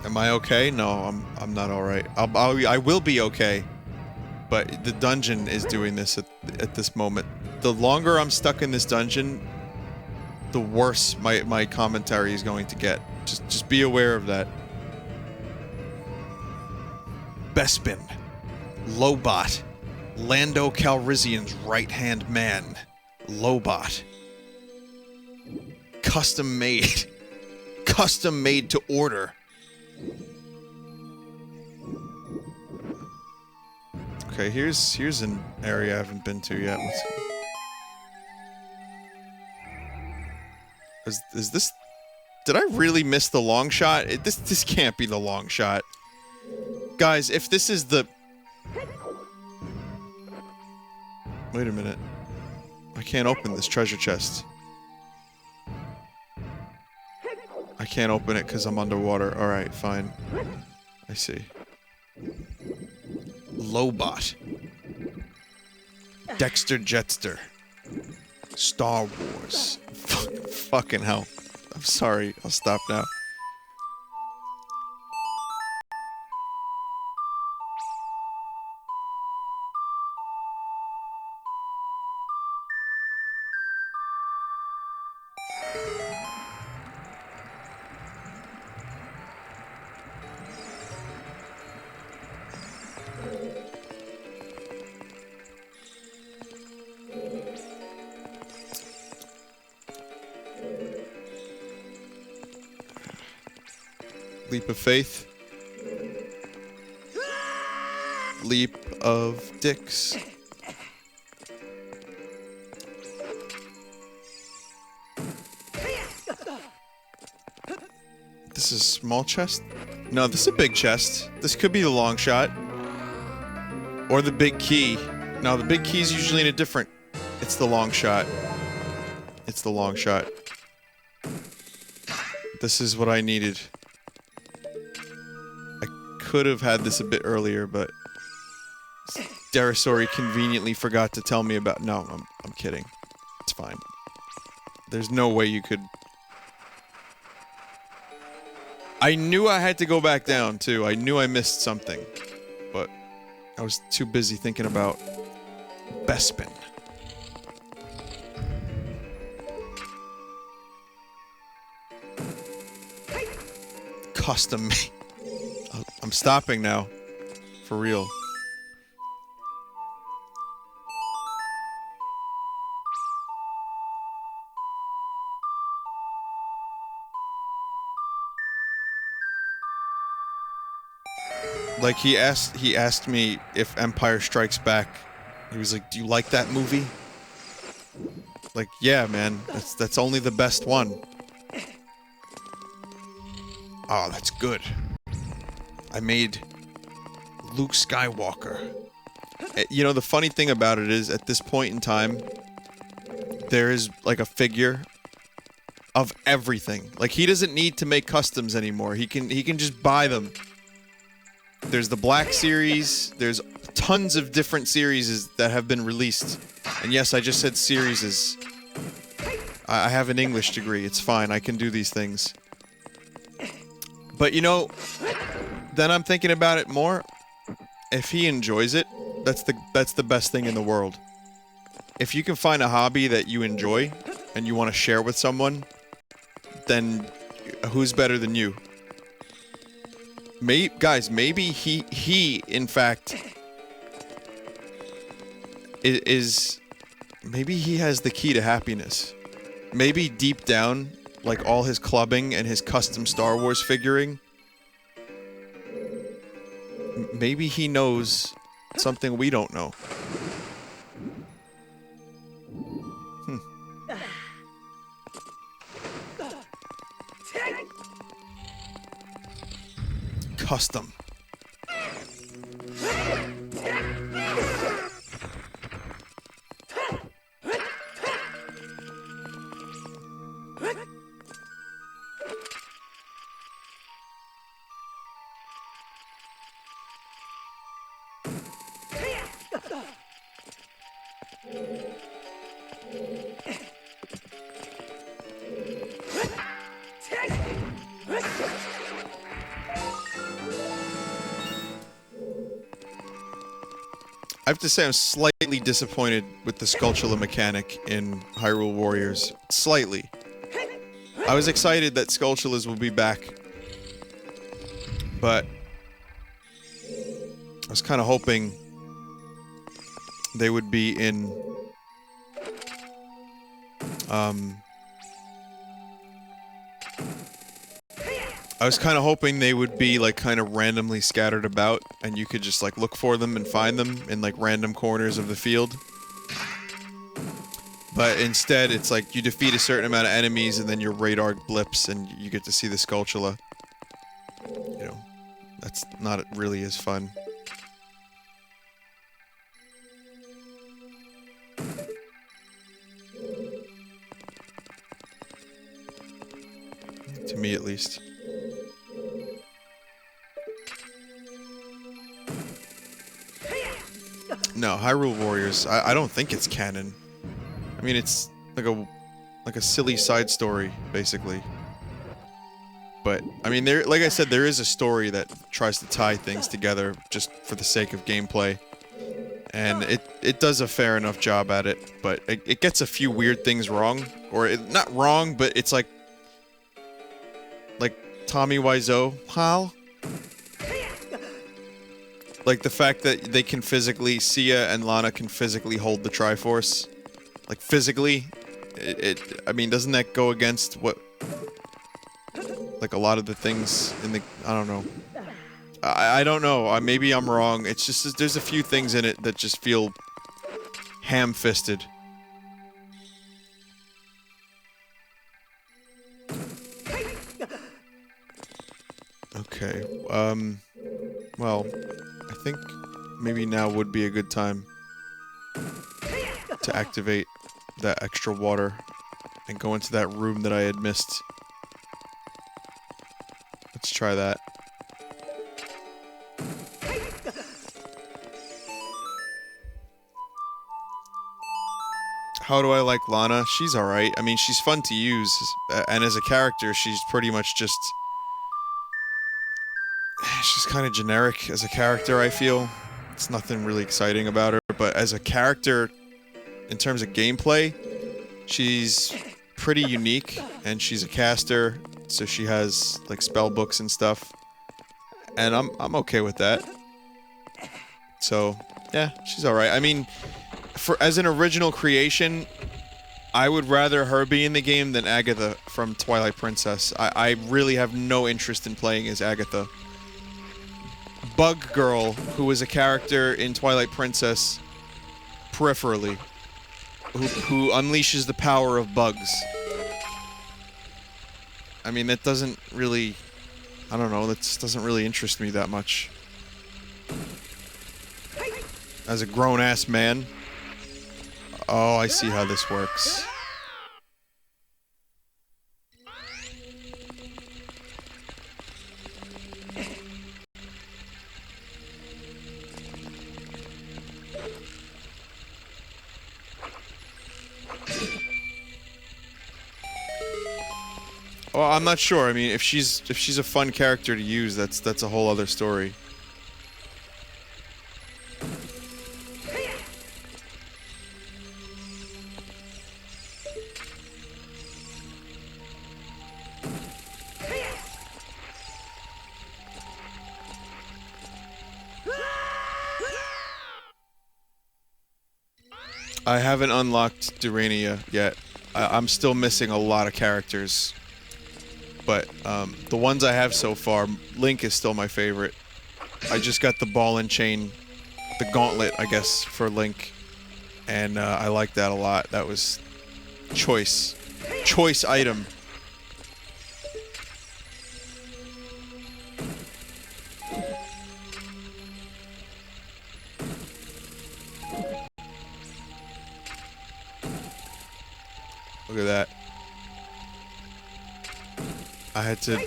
Am I okay? No, I'm not alright. I will be okay. But the dungeon is doing this at this moment. The longer I'm stuck in this dungeon, the worse my commentary is going to get. Just be aware of that. Bespin. Lobot. Lando Calrissian's right-hand man. Lobot. Custom made. Custom made to order. Okay, here's an area I haven't been to yet. Is this... Did I really miss the long shot? This can't be the long shot. Guys, if this is the... Wait a minute. I can't open this treasure chest. I can't open it because I'm underwater. Alright, fine. I see. Lobot. Dexter Jetster. Star Wars. Fucking hell. I'm sorry. I'll stop now. Leap of faith. Leap of dicks. This is a small chest? No, this is a big chest. This could be the long shot. Or the big key. No, the big key is usually in a different... It's the long shot. It's the long shot. This is what I needed. I could have had this a bit earlier, but... Derisori conveniently forgot to tell me about... No, I'm kidding. It's fine. There's no way you could... I knew I had to go back down, too. I knew I missed something. But I was too busy thinking about Bespin. Custom made. I'm stopping now. For real. Like he asked me if Empire Strikes Back. He was like, "Do you like that movie?" Like, yeah, man. That's only the best one. Oh, that's good. I made Luke Skywalker. You know, the funny thing about it is, at this point in time, there is like a figure of everything. Like, he doesn't need to make customs anymore. He can just buy them. There's the Black Series, there's tons of different series that have been released. And yes, I just said series. I have an English degree, it's fine, I can do these things. But you know, then I'm thinking about it more. If he enjoys it, that's the best thing in the world. If you can find a hobby that you enjoy, and you want to share with someone, then who's better than you? Guys, maybe he in fact is maybe he has the key to happiness. Maybe deep down, like all his clubbing and his custom Star Wars figuring, maybe he knows something we don't know. Custom. I have to say I'm slightly disappointed with the Skulltula mechanic in Hyrule Warriors. Slightly. I was excited that Skulltulas would be back. But I was kind of hoping they would be in I was kind of hoping they would be, like, kind of randomly scattered about, and you could just, like, look for them and find them in, like, random corners of the field. But instead, it's like, you defeat a certain amount of enemies, and then your radar blips, and you get to see the Skulltula. You know, that's not really as fun. To me, at least. No, Hyrule Warriors, I don't think it's canon. I mean, it's like a silly side story, basically. But, I mean, like I said, there is a story that tries to tie things together just for the sake of gameplay. And it does a fair enough job at it, but it gets a few weird things wrong. Or, not wrong, but it's like Tommy Wiseau, pal? Like the fact that they can physically, Sia and Lana can physically hold the Triforce. Like physically, I mean, doesn't that go against what Like a lot of the things in the... I don't know. I don't know. Maybe I'm wrong. It's just... There's a few things in it that just feel... ham-fisted. Okay, well, I think maybe now would be a good time to activate that extra water and go into that room that I had missed. Let's try that. How do I like Lana? She's alright. I mean, she's fun to use, and as a character, she's pretty much just... She's kind of generic as a character, I feel. It's nothing really exciting about her, but as a character, in terms of gameplay, she's pretty unique, and she's a caster, so she has, like, spell books and stuff. And I'm okay with that. So, yeah, she's alright. I mean, as an original creation, I would rather her be in the game than Agatha from Twilight Princess. I really have no interest in playing as Agatha. Bug Girl, who was a character in Twilight Princess, peripherally, who unleashes the power of bugs. I mean, that doesn't really... I don't know, that just doesn't really interest me that much. As a grown-ass man. Oh, I see how this works. Well, I'm not sure. I mean, if she's a fun character to use, that's a whole other story. I haven't unlocked Durania yet. I'm still missing a lot of characters. But, the ones I have so far, Link is still my favorite. I just got the ball and chain, the gauntlet, I guess, for Link. And, I like that a lot. That was... choice. Choice item. Look at that. I had to...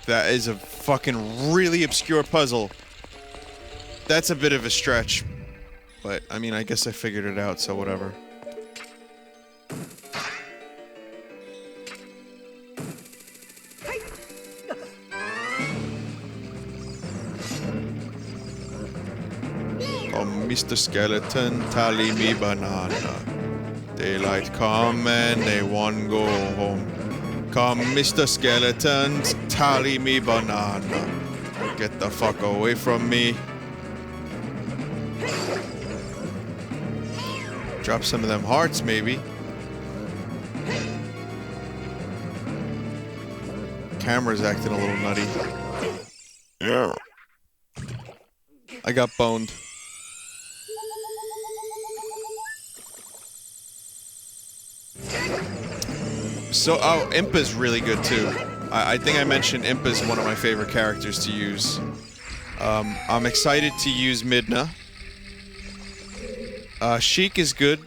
That is a fucking really obscure puzzle. That's a bit of a stretch. But, I mean, I guess I figured it out, so whatever. Come, Mr. Skeleton, tally me banana. Daylight come and they want go home. Come, Mr. Skeleton, tally me banana. Get the fuck away from me. Drop some of them hearts, maybe. Camera's acting a little nutty. Yeah. I got boned. So, oh, Impa's really good too. I think I mentioned Impa's one of my favorite characters to use. I'm excited to use Midna. Sheik is good.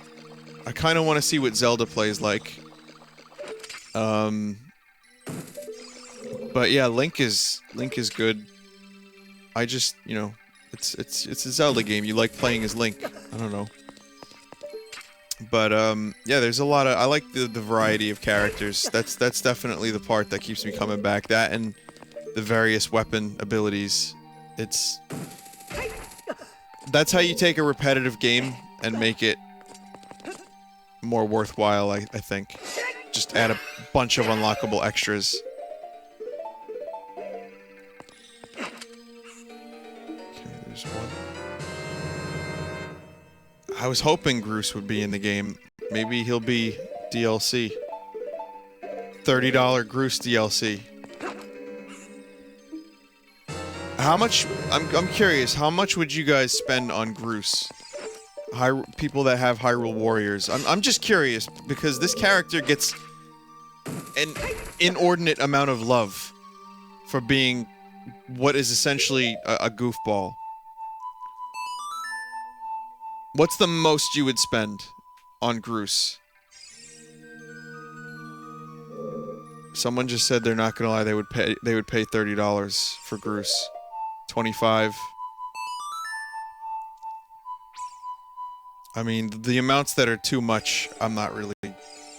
I kind of want to see what Zelda plays like. But yeah, Link is good. I just, you know, it's a Zelda game. You like playing as Link. I don't know. But, yeah, there's a lot of... I like the variety of characters. That's definitely the part that keeps me coming back. That and the various weapon abilities. It's... That's how you take a repetitive game and make it more worthwhile, I think. Just add a bunch of unlockable extras. Okay, there's one. I was hoping Groose would be in the game. Maybe he'll be DLC. $30 Groose DLC. How much? I'm curious. How much would you guys spend on Groose? People that have Hyrule Warriors. I'm just curious because this character gets an inordinate amount of love for being what is essentially a goofball. What's the most you would spend on Groose? Someone just said they're not gonna lie, they would pay $30 for Groose. 25. I mean, the amounts that are too much, I'm not really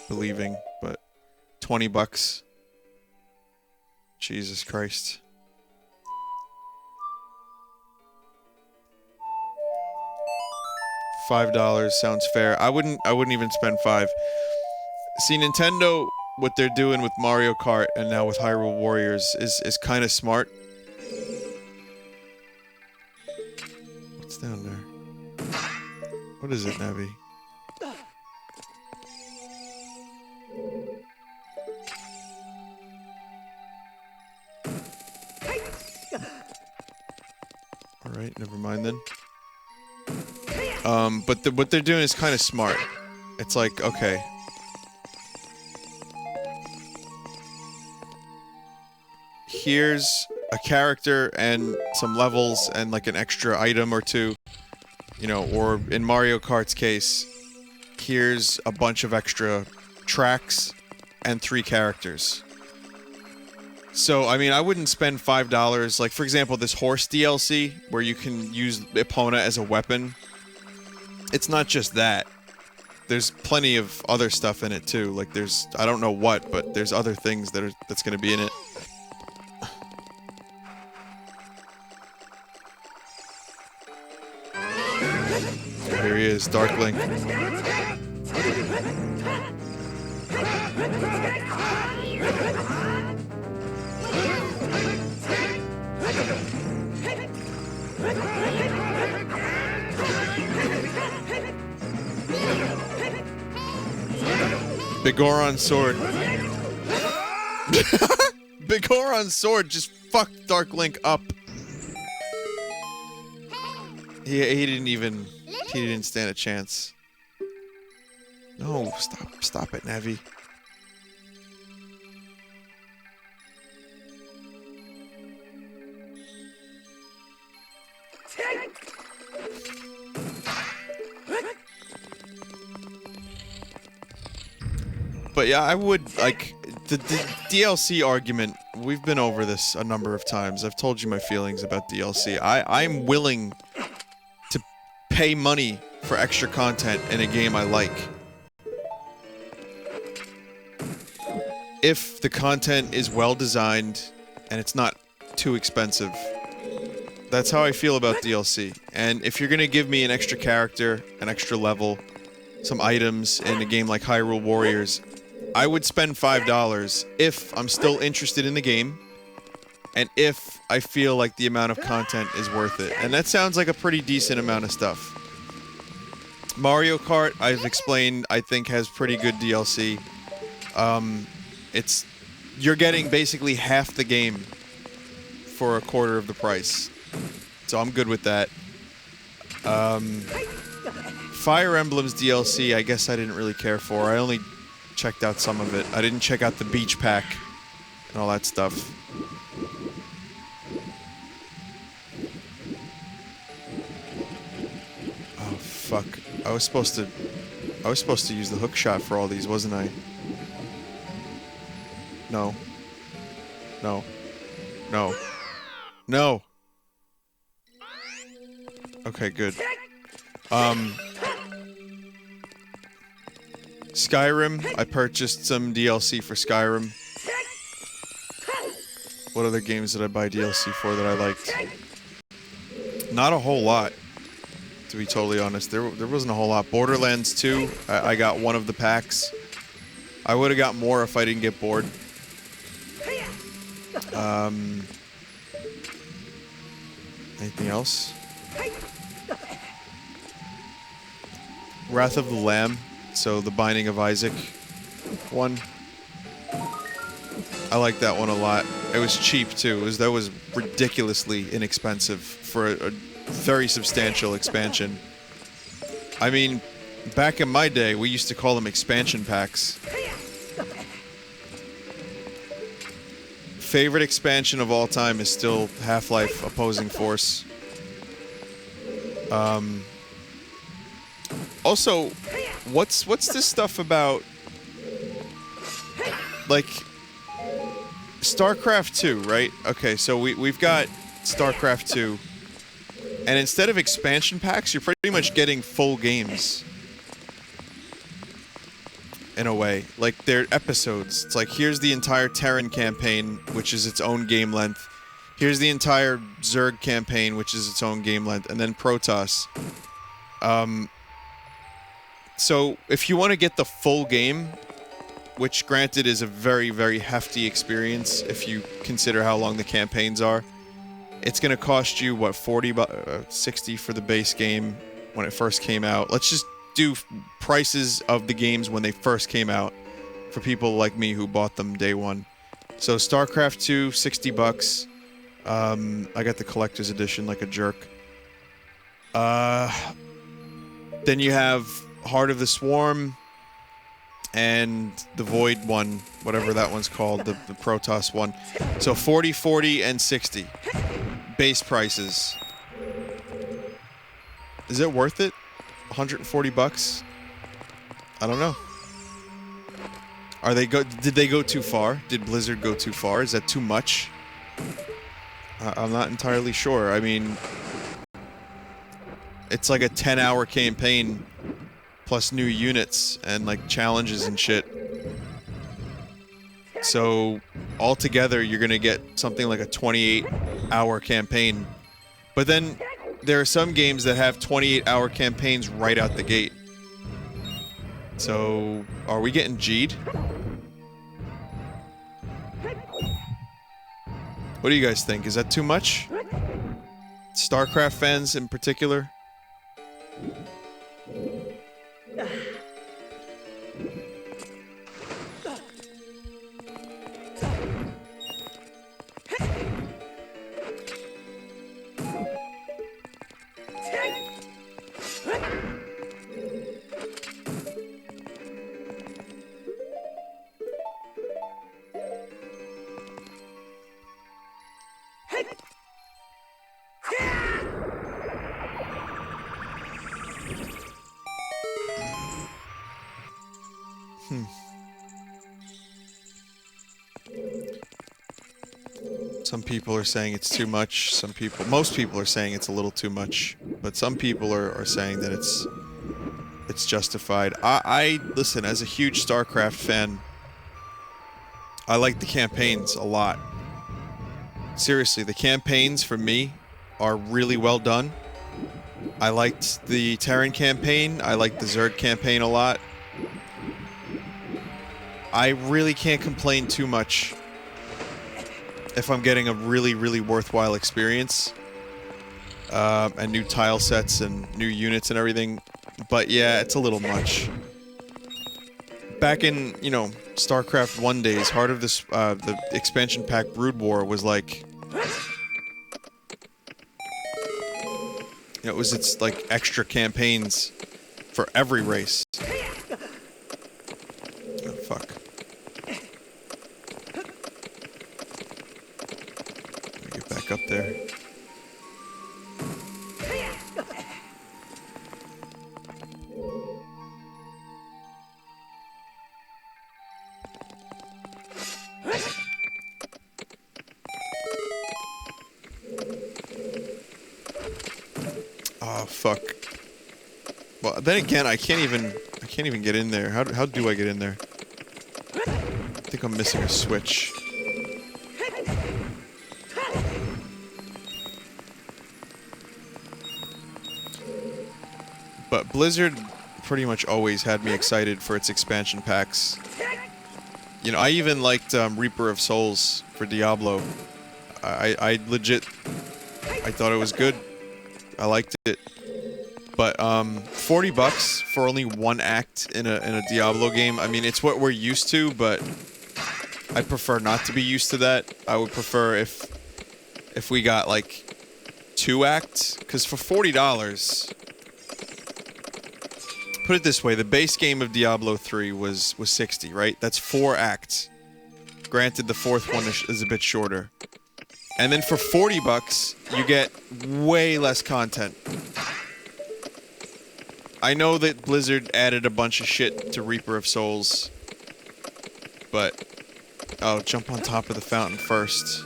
believing, but 20 bucks. Jesus Christ. $5 sounds fair. I wouldn't even spend 5. See, Nintendo, what they're doing with Mario Kart and now with Hyrule Warriors is kind of smart. What's down there? What is it, Navi? Alright, never mind then. But what they're doing is kind of smart. It's like, okay. Here's a character and some levels and like an extra item or two. You know, or in Mario Kart's case, here's a bunch of extra tracks and 3 characters. So, I mean, I wouldn't spend $5. Like, for example, this horse DLC, where you can use Epona as a weapon. It's not just that. There's plenty of other stuff in it, too. Like, there's... I don't know what, but there's other things that's gonna be in it. Here he is, Dark Link. Big Goron sword. Big Goron sword just fucked Dark Link up. He didn't stand a chance. No, stop it, Navi. But yeah, I would, like, the DLC argument, we've been over this a number of times. I've told you my feelings about DLC. I'm willing to pay money for extra content in a game I like. If the content is well designed and it's not too expensive. That's how I feel about DLC. And if you're gonna give me an extra character, an extra level, some items in a game like Hyrule Warriors, I would spend $5 if I'm still interested in the game, and if I feel like the amount of content is worth it. And that sounds like a pretty decent amount of stuff. Mario Kart, I've explained, I think has pretty good DLC. You're getting basically half the game for a quarter of the price. So I'm good with that. Fire Emblem's DLC, I guess I didn't really care for. I only checked out some of it. I didn't check out the beach pack and all that stuff. Oh fuck. I was supposed to use the hook shot for all these, wasn't I? No. No. No. No. Okay, good. Skyrim, I purchased some DLC for Skyrim. What other games did I buy DLC for that I liked? Not a whole lot, to be totally honest. There wasn't a whole lot. Borderlands 2, I got one of the packs. I would have got more if I didn't get bored. Anything else? Wrath of the Lamb, so the Binding of Isaac one. I like that one a lot. It was cheap too. That was ridiculously inexpensive for a very substantial expansion. I mean, back in my day, we used to call them expansion packs. Favorite expansion of all time is still Half-Life Opposing Force. Also, what's this stuff about, like, StarCraft 2, right? Okay, so we've got StarCraft 2, and instead of expansion packs, you're pretty much getting full games. In a way. Like, they're episodes. It's like, here's the entire Terran campaign, which is its own game length. Here's the entire Zerg campaign, which is its own game length. And then Protoss. So, if you want to get the full game, which granted is a very, very hefty experience if you consider how long the campaigns are, it's going to cost you, what, 60 for the base game when it first came out. Let's just do prices of the games when they first came out for people like me who bought them day one. So StarCraft 2, 60 bucks. I got the collector's edition like a jerk. Then you have Heart of the Swarm and the Void one, whatever that one's called, the Protoss one. So 40, 40, and 60. Base prices. Is it worth it? 140 bucks? I don't know. Did they go too far? Did Blizzard go too far? Is that too much? I'm not entirely sure. I mean, it's like a 10-hour campaign plus new units and like challenges and shit. So altogether you're gonna get something like a 28-hour campaign. But then there are some games that have 28-hour campaigns right out the gate. So, are we getting G'd? What do you guys think? Is that too much? StarCraft fans in particular? Some people are saying it's too much. Most people are saying it's a little too much. But some people are saying that it's justified. I listen, as a huge StarCraft fan, I like the campaigns a lot. Seriously, the campaigns for me are really well done. I liked the Terran campaign. I liked the Zerg campaign a lot. I really can't complain too much if I'm getting a really, really worthwhile experience. And new tile sets and new units and everything. But yeah, it's a little much. Back in, you know, StarCraft 1 days, Heart of this, the expansion pack Brood War was like... You know, it's like extra campaigns for every race. Oh, fuck. Let me get back up there. Oh, fuck. Well, then again, I can't even get in there. How do I get in there? I think I'm missing a switch. But Blizzard pretty much always had me excited for its expansion packs. You know, I even liked Reaper of Souls for Diablo. I legit... I thought it was good. I liked it. But, 40 bucks for only one act in a Diablo game, I mean, it's what we're used to, but I'd prefer not to be used to that. I would prefer if we got like 2 acts, because for $40, put it this way, the base game of Diablo 3 was 60, right? That's 4 acts. Granted, the 4th one is a bit shorter. And then for $40, you get way less content. I know that Blizzard added a bunch of shit to Reaper of Souls, but... Oh, jump on top of the fountain first.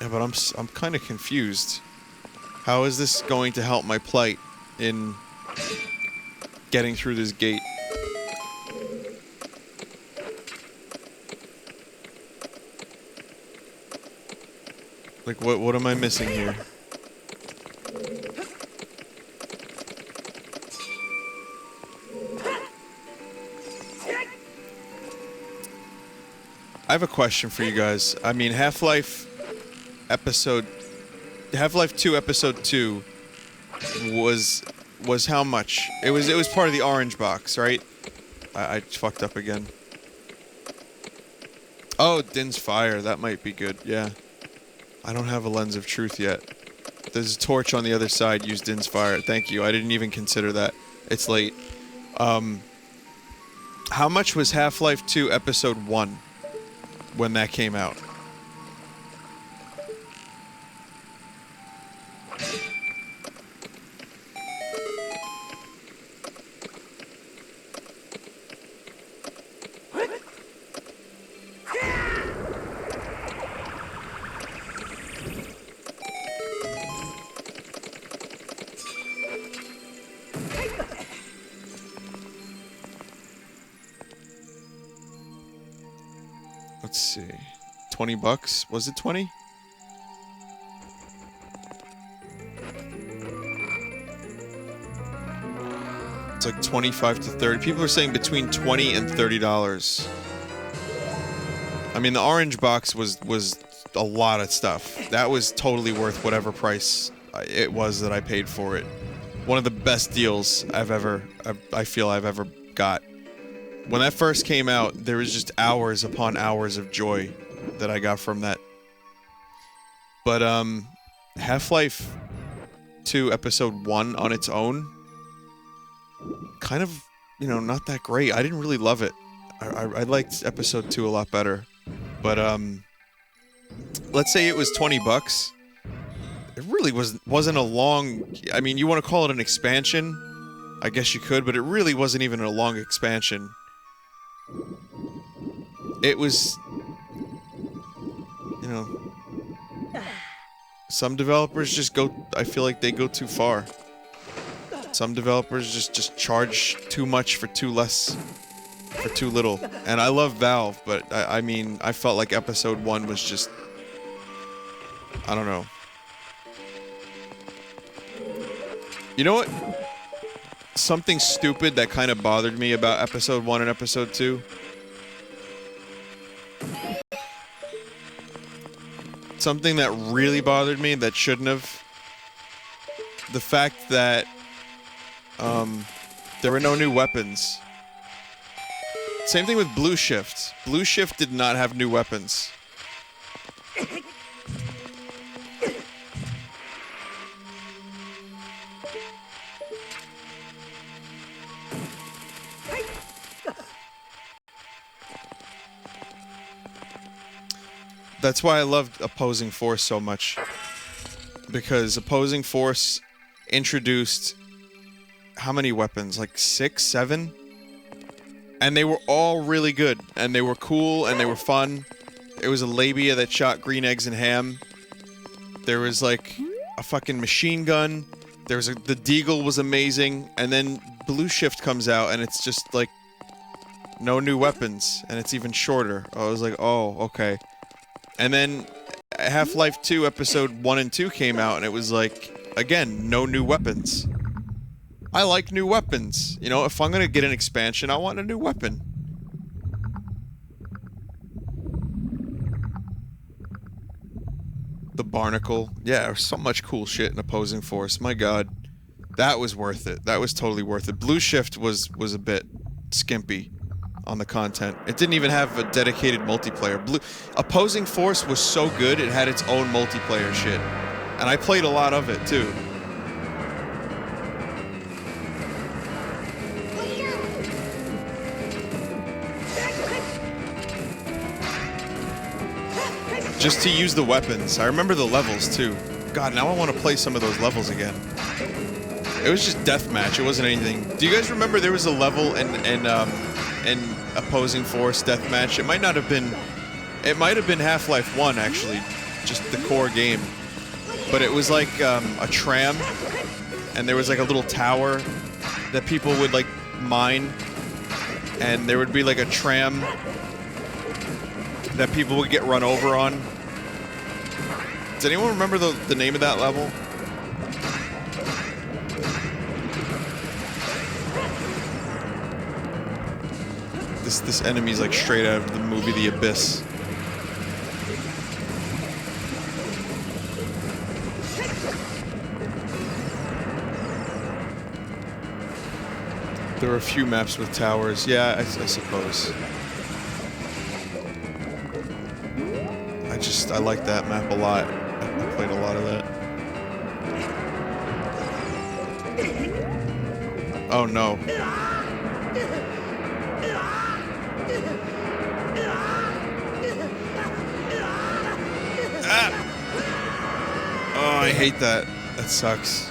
Yeah, but I'm kind of confused. How is this going to help my plight in getting through this gate? Like, what am I missing here? I have a question for you guys. I mean, Half-Life 2 Episode 2 was how much? It was part of the orange box, right? I fucked up again. Oh, Din's Fire. That might be good, yeah. I don't have a Lens of Truth yet. There's a torch on the other side. Use Din's Fire. Thank you. I didn't even consider that. It's late. How much was Half-Life 2 Episode 1 when that came out? Let's see. $20? Was it 20? It's like 25 to 30. People are saying between $20 and $30. I mean, the orange box was a lot of stuff. That was totally worth whatever price it was that I paid for it. One of the best deals I feel I've ever got. When that first came out, there was just hours upon hours of joy that I got from that. But, Half-Life 2 Episode 1 on its own, kind of, you know, not that great. I didn't really love it. I liked Episode 2 a lot better. But, let's say it was $20. It really wasn't a long... I mean, you want to call it an expansion? I guess you could, but it really wasn't even a long expansion. It was, you know, some developers just go, I feel like they go too far. Some developers just charge too much for too little. And I love Valve, but I mean, I felt like Episode 1 was just, I don't know. You know what? Something stupid that kind of bothered me about Episode 1 and Episode 2. Something that really bothered me that shouldn't have. The fact that there were no new weapons. Same thing with Blue Shift. Blue Shift did not have new weapons. That's why I loved Opposing Force so much. Because Opposing Force introduced... how many weapons? Like 6, 7? And they were all really good. And they were cool, and they were fun. There was a labia that shot green eggs and ham. There was like a fucking machine gun. There was the Deagle was amazing. And then Blue Shift comes out, and it's just like... no new weapons. And it's even shorter. I was like, oh, okay. And then Half-Life 2 Episode 1 and 2 came out, and it was like, again, no new weapons. I like new weapons. You know, if I'm gonna get an expansion, I want a new weapon. The Barnacle. Yeah, there's so much cool shit in Opposing Force. My god. That was worth it. That was totally worth it. Blue Shift was a bit skimpy on the content. It didn't even have a dedicated multiplayer. Opposing Force was so good, it had its own multiplayer shit. And I played a lot of it, too. Just to use the weapons. I remember the levels, too. God, now I want to play some of those levels again. It was just deathmatch. It wasn't anything. Do you guys remember there was a level in Opposing Force deathmatch? It might not have been... It might have been Half-Life 1, actually. Just the core game. But it was like a tram. And there was like a little tower that people would like mine. And there would be like a tram that people would get run over on. Does anyone remember the name of that level? This enemy's like straight out of the movie The Abyss. There were a few maps with towers. Yeah, I suppose. I like that map a lot. I played a lot of that. Oh no. Ah! Oh, I hate that. That sucks.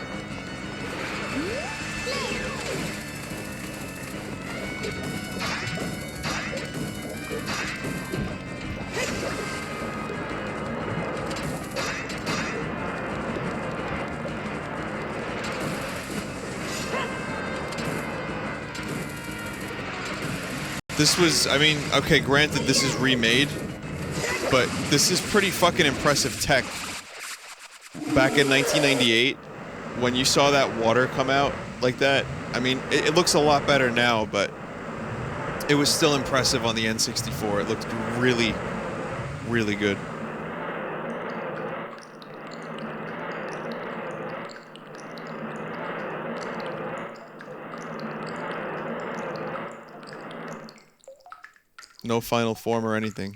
This was, I mean, okay, granted this is remade, but this is pretty fucking impressive tech. Back in 1998, when you saw that water come out like that, I mean, it looks a lot better now, but it was still impressive on the N64. It looked really, really good. No final form or anything.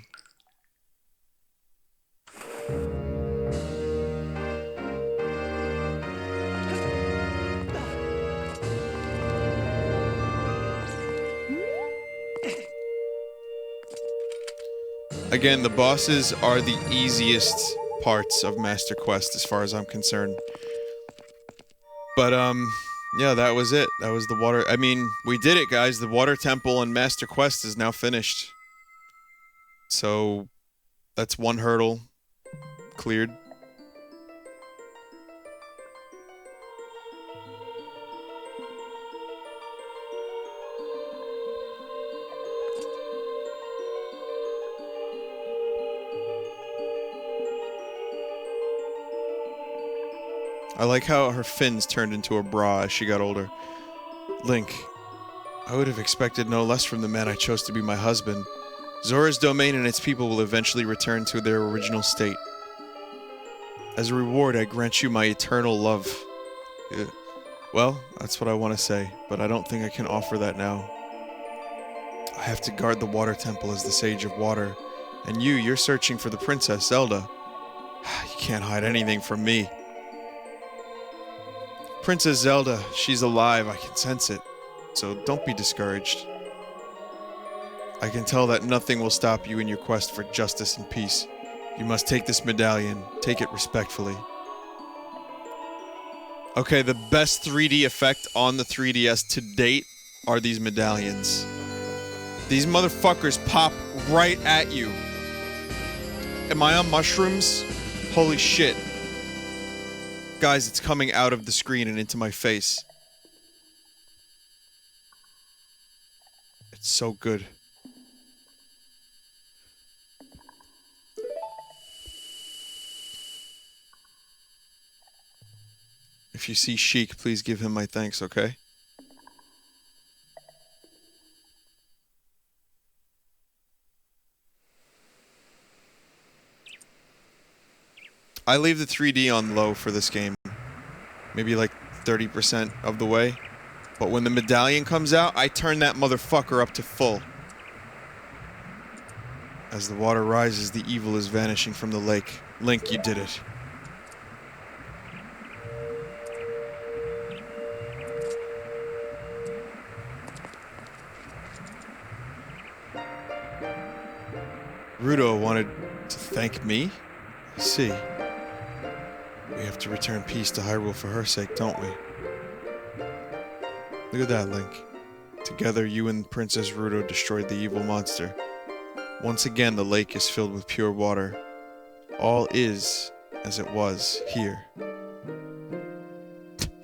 Again, the bosses are the easiest parts of Master Quest as far as I'm concerned. But, yeah, that was it. That was the water. I mean, we did it, guys. The Water Temple and Master Quest is now finished. So, that's one hurdle cleared. I like how her fins turned into a bra as she got older. Link, I would have expected no less from the man I chose to be my husband. Zora's domain and its people will eventually return to their original state. As a reward, I grant you my eternal love. Well, that's what I want to say, but I don't think I can offer that now. I have to guard the Water Temple as the Sage of Water, and you're searching for the Princess Zelda. You can't hide anything from me. Princess Zelda, she's alive, I can sense it. So don't be discouraged. I can tell that nothing will stop you in your quest for justice and peace. You must take this medallion. Take it respectfully. Okay, the best 3D effect on the 3DS to date are these medallions. These motherfuckers pop right at you. Am I on mushrooms? Holy shit. Guys, it's coming out of the screen and into my face. It's so good. If you see Sheik, please give him my thanks, okay? I leave the 3D on low for this game. Maybe like 30% of the way. But when the medallion comes out, I turn that motherfucker up to full. As the water rises, the evil is vanishing from the lake. Link, you did it. Ruto wanted to thank me? I see. We have to return peace to Hyrule for her sake, don't we? Look at that, Link. Together, you and Princess Ruto destroyed the evil monster. Once again, the lake is filled with pure water. All is as it was here. I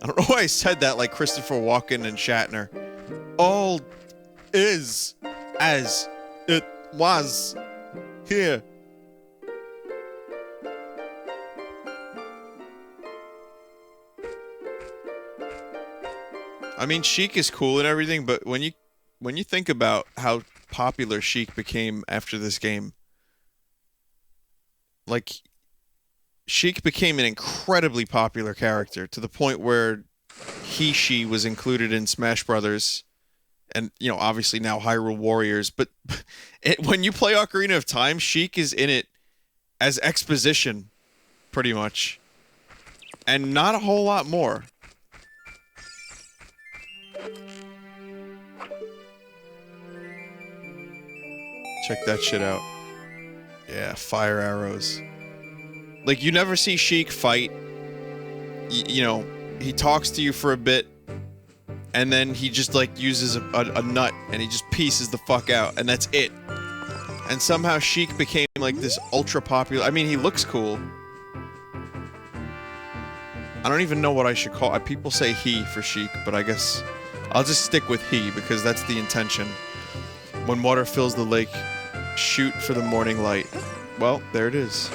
don't know why I said that like Christopher Walken and Shatner. All is as it was here. I mean, Sheik is cool and everything, but when you think about how popular Sheik became after this game, like, Sheik became an incredibly popular character to the point where she was included in Smash Brothers, and you know, obviously now Hyrule Warriors. But when you play Ocarina of Time, Sheik is in it as exposition, pretty much, and not a whole lot more. Check that shit out. Yeah, fire arrows. Like, you never see Sheik fight. You know, he talks to you for a bit, and then he just, like, uses a nut, and he just pieces the fuck out, and that's it. And somehow Sheik became, like, this ultra-popular... I mean, he looks cool. I don't even know what I should call it. People say he for Sheik, but I guess I'll just stick with he, because that's the intention. When water fills the lake, shoot for the morning light. Well, there it is.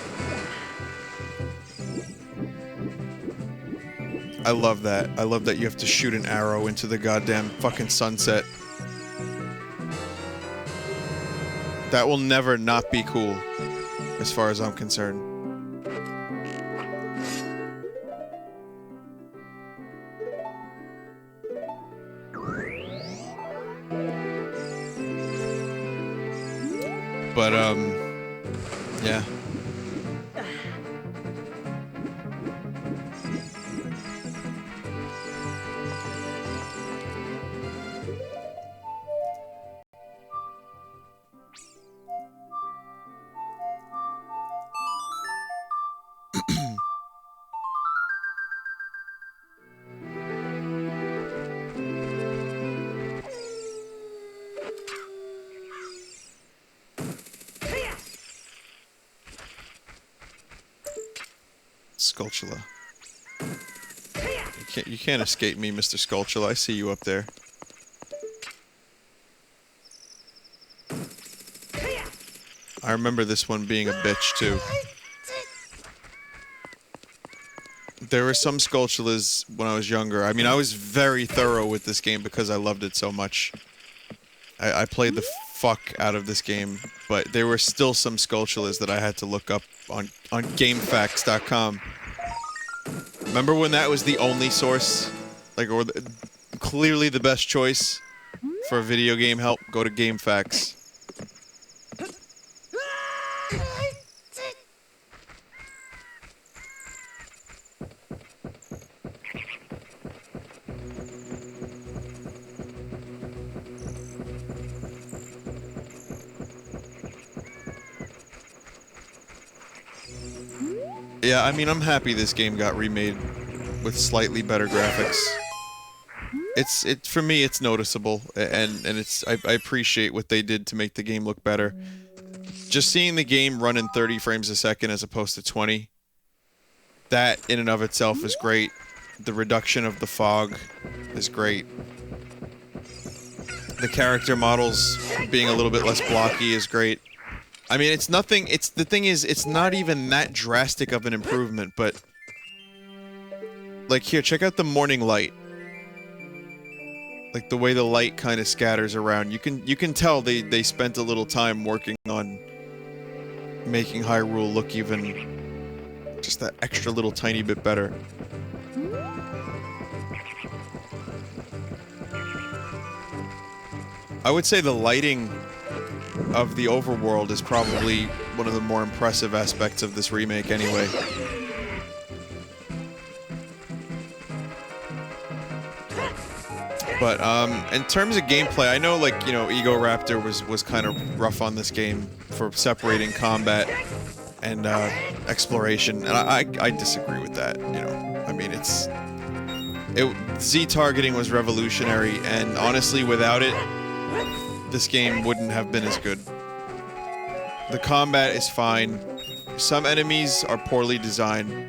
I love that. I love that you have to shoot an arrow into the goddamn fucking sunset. That will never not be cool, as far as I'm concerned. But, yeah. Skulltula. You can't escape me, Mr. Skulltula. I see you up there. I remember this one being a bitch, too. There were some Skulltulas when I was younger. I mean, I was very thorough with this game because I loved it so much. I played the fuck out of this game, but there were still some Skulltulas that I had to look up on GameFAQs.com. Remember when that was the only source? Like, or clearly the best choice for video game help? Go to GameFAQs. Yeah, I mean, I'm happy this game got remade with slightly better graphics. For me, it's noticeable, and I appreciate what they did to make the game look better. Just seeing the game run in 30 frames a second as opposed to 20, that in and of itself is great. The reduction of the fog is great. The character models being a little bit less blocky is great. I mean, it's nothing, the thing is, it's not even that drastic of an improvement, but... Like, here, check out the morning light. Like, the way the light kind of scatters around. You can tell they spent a little time working on making Hyrule look even... just that extra little tiny bit better. I would say the lighting of the overworld is probably one of the more impressive aspects of this remake anyway. But in terms of gameplay, I know, like, you know, Ego Raptor was kind of rough on this game for separating combat and exploration, and I disagree with that. You know, I mean, Z targeting was revolutionary, and honestly, without it, this game wouldn't have been as good. The combat is fine. Some enemies are poorly designed,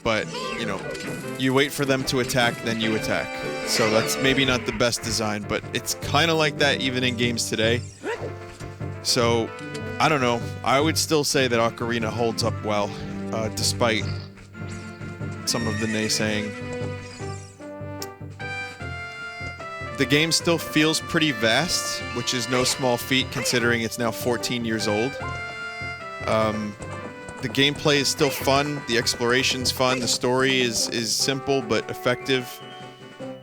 but, you know, you wait for them to attack, then you attack. So that's maybe not the best design, but it's kind of like that even in games today. So, I don't know. I would still say that Ocarina holds up well, despite some of the naysaying. The game still feels pretty vast, which is no small feat considering it's now 14 years old. The gameplay is still fun, the exploration's fun, the story is simple but effective.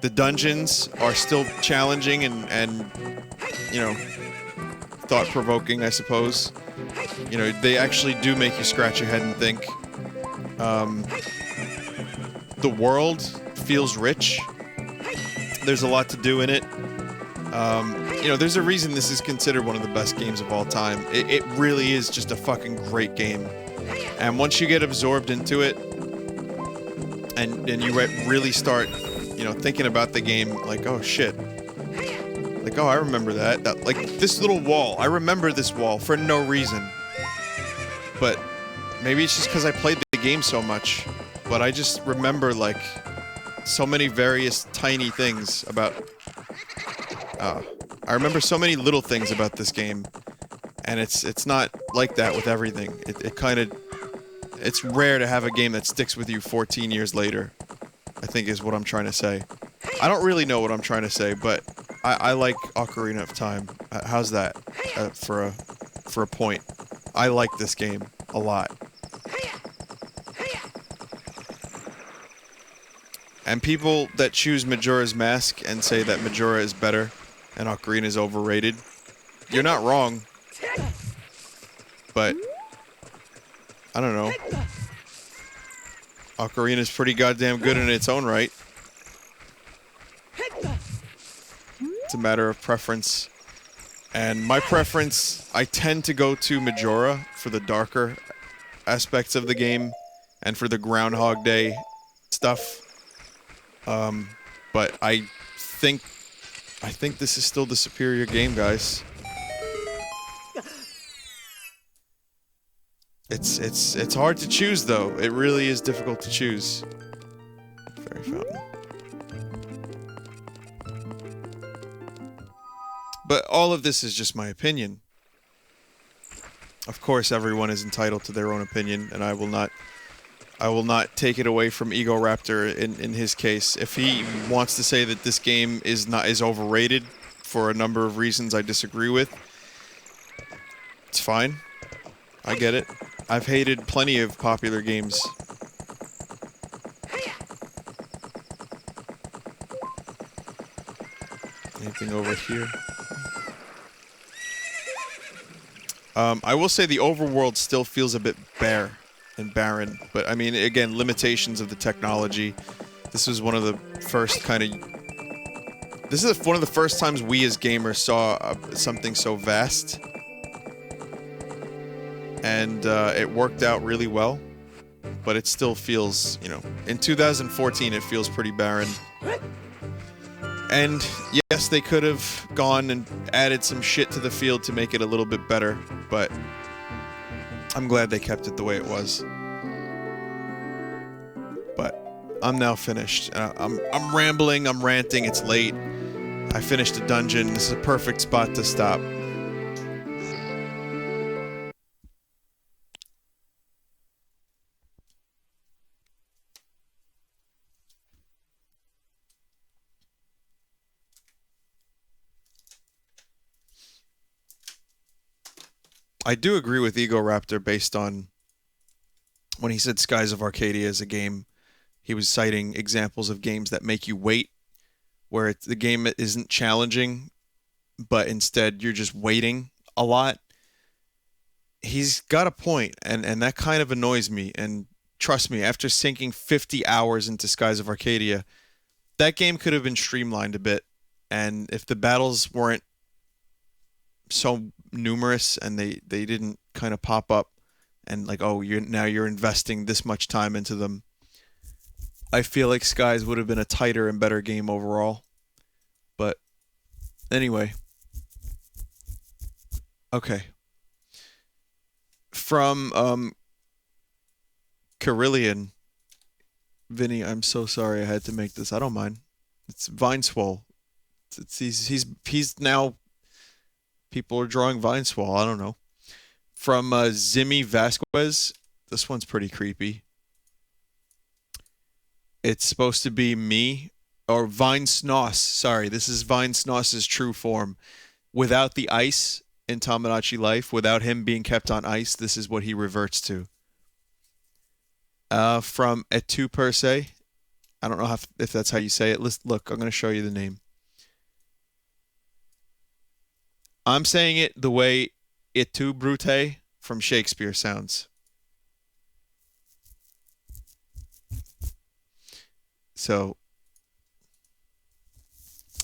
The dungeons are still challenging and you know, thought-provoking, I suppose. You know, they actually do make you scratch your head and think. The world feels rich. There's a lot to do in it. You know, there's a reason this is considered one of the best games of all time. It really is just a fucking great game. And once you get absorbed into it, and you really start, you know, thinking about the game, like, oh shit. Like, oh, I remember that. Like, this little wall. I remember this wall for no reason. But maybe it's just because I played the game so much. But I just remember, like, so many various tiny things about... I remember so many little things about this game. And it's not like that with everything. It kind of... It's rare to have a game that sticks with you 14 years later, I think is what I'm trying to say. I don't really know what I'm trying to say, but I like Ocarina of Time. How's that for a point? I like this game a lot. And people that choose Majora's Mask and say that Majora is better and Ocarina is overrated, you're not wrong. But I don't know. Ocarina's pretty goddamn good in its own right. It's a matter of preference. And my preference, I tend to go to Majora for the darker aspects of the game and for the Groundhog Day stuff. But I think this is still the superior game, guys. It's hard to choose, though. It really is difficult to choose. Fairy fountain. But all of this is just my opinion. Of course, everyone is entitled to their own opinion, and I will not take it away from Ego Raptor in his case. If he wants to say that this game is overrated for a number of reasons I disagree with, it's fine. I get it. I've hated plenty of popular games. Anything over here? I will say the overworld still feels a bit bare and barren, but I mean, again, limitations of the technology. This was one of the first kind of... This is one of the first times we as gamers saw something so vast. And it worked out really well, but it still feels, you know, in 2014 it feels pretty barren. And yes, they could have gone and added some shit to the field to make it a little bit better, but I'm glad they kept it the way it was. But I'm now finished. I'm rambling, I'm ranting, it's late. I finished a dungeon, this is a perfect spot to stop. I do agree with Ego Raptor based on when he said Skies of Arcadia is a game, he was citing examples of games that make you wait, where the game isn't challenging but instead you're just waiting a lot. He's got a point, and that kind of annoys me. And trust me, after sinking 50 hours into Skies of Arcadia, that game could have been streamlined a bit. And if the battles weren't so numerous and they didn't kind of pop up and like, oh, you're investing this much time into them, I feel like Skies would have been a tighter and better game overall. But anyway, okay. From Carillion, Vinny, I'm so sorry I had to make this. I don't mind. It's Vinesauce. He's now, people are drawing Vinesauce. I don't know. From Zimmy Vasquez, this one's pretty creepy. It's supposed to be me, or Vinesauce. Sorry, this is Vinesauce's true form. Without the ice in Tamagotchi Life, without him being kept on ice, this is what he reverts to. From Etu Per Se. I don't know if that's how you say it. Look, I'm going to show you the name. I'm saying it the way Etu Brute from Shakespeare sounds. So,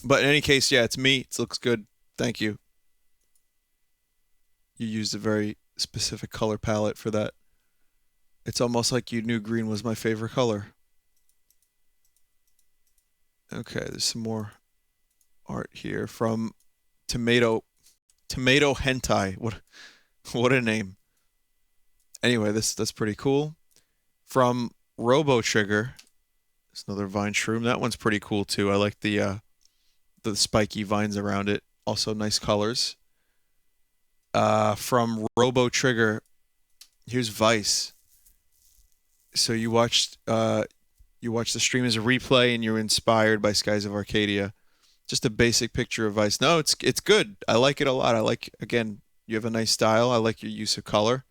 but in any case, yeah, it's me. It looks good. Thank you. You used a very specific color palette for that. It's almost like you knew green was my favorite color. Okay, there's some more art here from Tomato Hentai. What a name. Anyway, that's pretty cool. From Robo Trigger, it's another vine shroom. That one's pretty cool too. I like the spiky vines around it. Also nice colors. From Robo Trigger, here's Vice. So you watched the stream as a replay and you're inspired by Skies of Arcadia. Just a basic picture of Vice. No, it's good. I like it a lot. I like, again, you have a nice style. I like your use of color.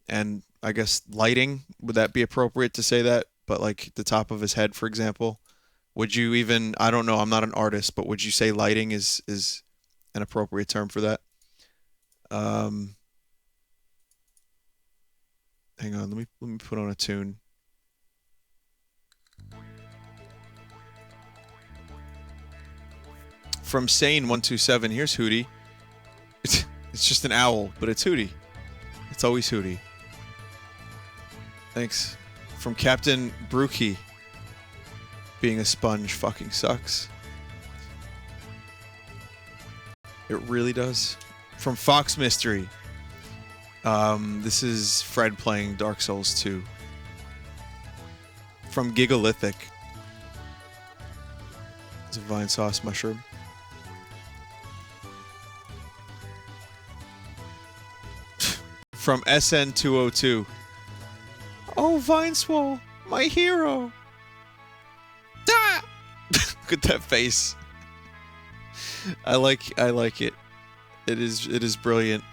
And I guess lighting, would that be appropriate to say that? But like the top of his head, for example. Would you even, I don't know, I'm not an artist, but would you say lighting is an appropriate term for that? Hang on, let me put on a tune. From Sane127, here's Hootie. It's just an owl, but it's Hootie. It's always Hootie. Thanks. From Captain Brookie. Being a sponge fucking sucks. It really does. From Fox Mystery. This is Fred playing Dark Souls 2. From Gigalithic. It's a Vinesauce mushroom. From SN202. Oh, Vinesauce, my hero. Ah! Look at that face. I like it. It is brilliant.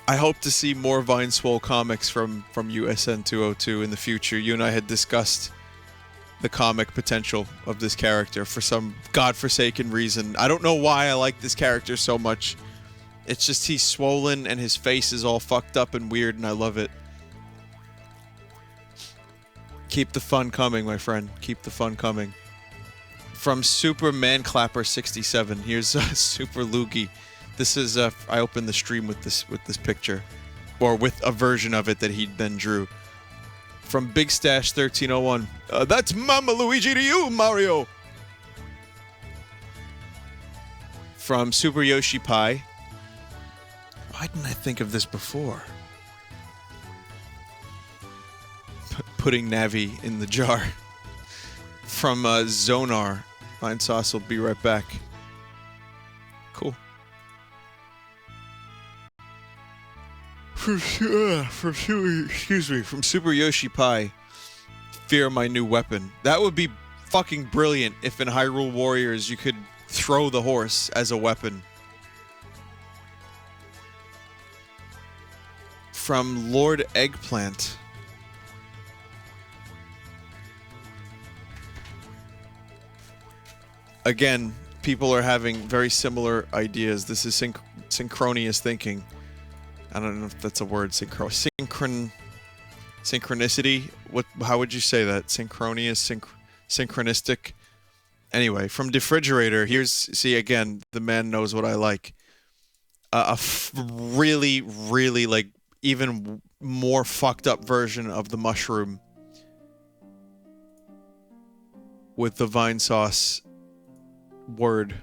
I hope to see more Vinesauce comics from USN202 in the future. You and I had discussed the comic potential of this character for some godforsaken reason. I don't know why I like this character so much. It's just he's swollen and his face is all fucked up and weird and I love it. Keep the fun coming, my friend. Keep the fun coming. From Superman Clapper 67, here's Super Loogie. This is I opened the stream with this picture, or with a version of it that he then drew. From Big Stash 1301, that's Mama Luigi to you, Mario. From Super Yoshi Pie. Why didn't I think of this before? Putting Navi in the jar. From Zonar. Vinesauce will be right back. Cool. Excuse me. From Super Yoshi Pie. Fear my new weapon. That would be fucking brilliant if in Hyrule Warriors you could throw the horse as a weapon. From Lord Eggplant. Again, people are having very similar ideas. This is synchronous thinking. I don't know if that's a word. Synchronicity. How would you say that? Synchronistic. Anyway, from Defrigerator. See again. The man knows what I like. Really, really like even more fucked up version of the mushroom with the Vinesauce word.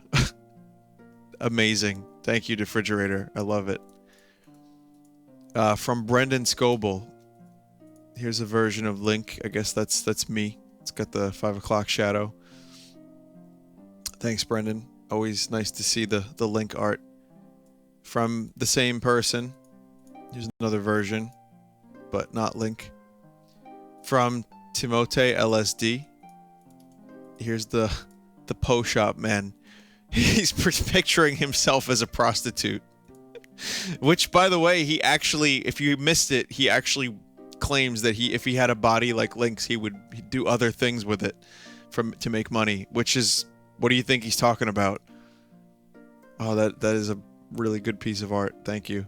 Amazing. Thank you, Defrigerator. I love it. From Brendan Scoble. Here's a version of Link. I guess that's me. It's got the 5 o'clock shadow. Thanks, Brendan. Always nice to see the Link art from the same person. Here's another version, but not Link. From Timote LSD. Here's the Po Shop man. He's picturing himself as a prostitute. Which, by the way, he actually, if you missed it, he actually claims that if he had a body like Link's, he'd do other things with it to make money. Which is, what do you think he's talking about? Oh, that is a really good piece of art. Thank you.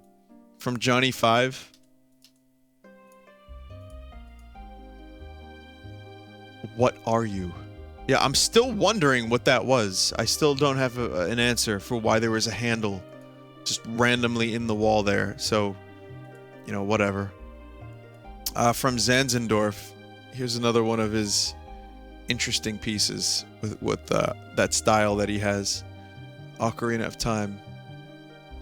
From Johnny 5. What are you? Yeah, I'm still wondering what that was. I still don't have an answer for why there was a handle just randomly in the wall there. So, you know, whatever. From Zanzendorf, here's another one of his interesting pieces with that style that he has. Ocarina of Time.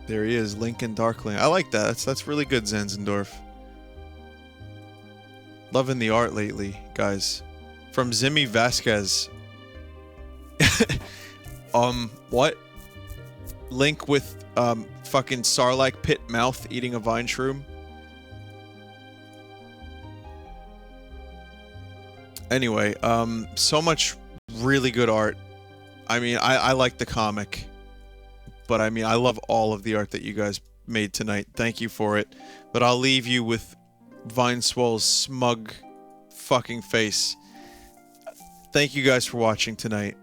There he is, Lincoln Darkling. I like that. That's really good, Zanzendorf. Loving the art lately, guys. From Zimmy Vasquez. What? Link with fucking Sarlacc pit mouth eating a vine shroom. Anyway, so much really good art. I mean, I like the comic, but I mean, I love all of the art that you guys made tonight. Thank you for it. But I'll leave you with Vinesauce's smug fucking face. Thank you guys for watching tonight.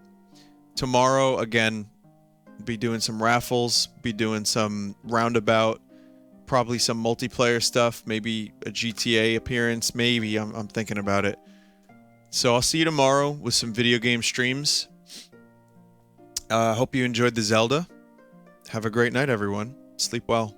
Tomorrow, again, be doing some raffles, be doing some roundabout, probably some multiplayer stuff, maybe a GTA appearance, maybe. I'm thinking about it. So I'll see you tomorrow with some video game streams. Hope you enjoyed the Zelda. Have a great night, everyone. Sleep well.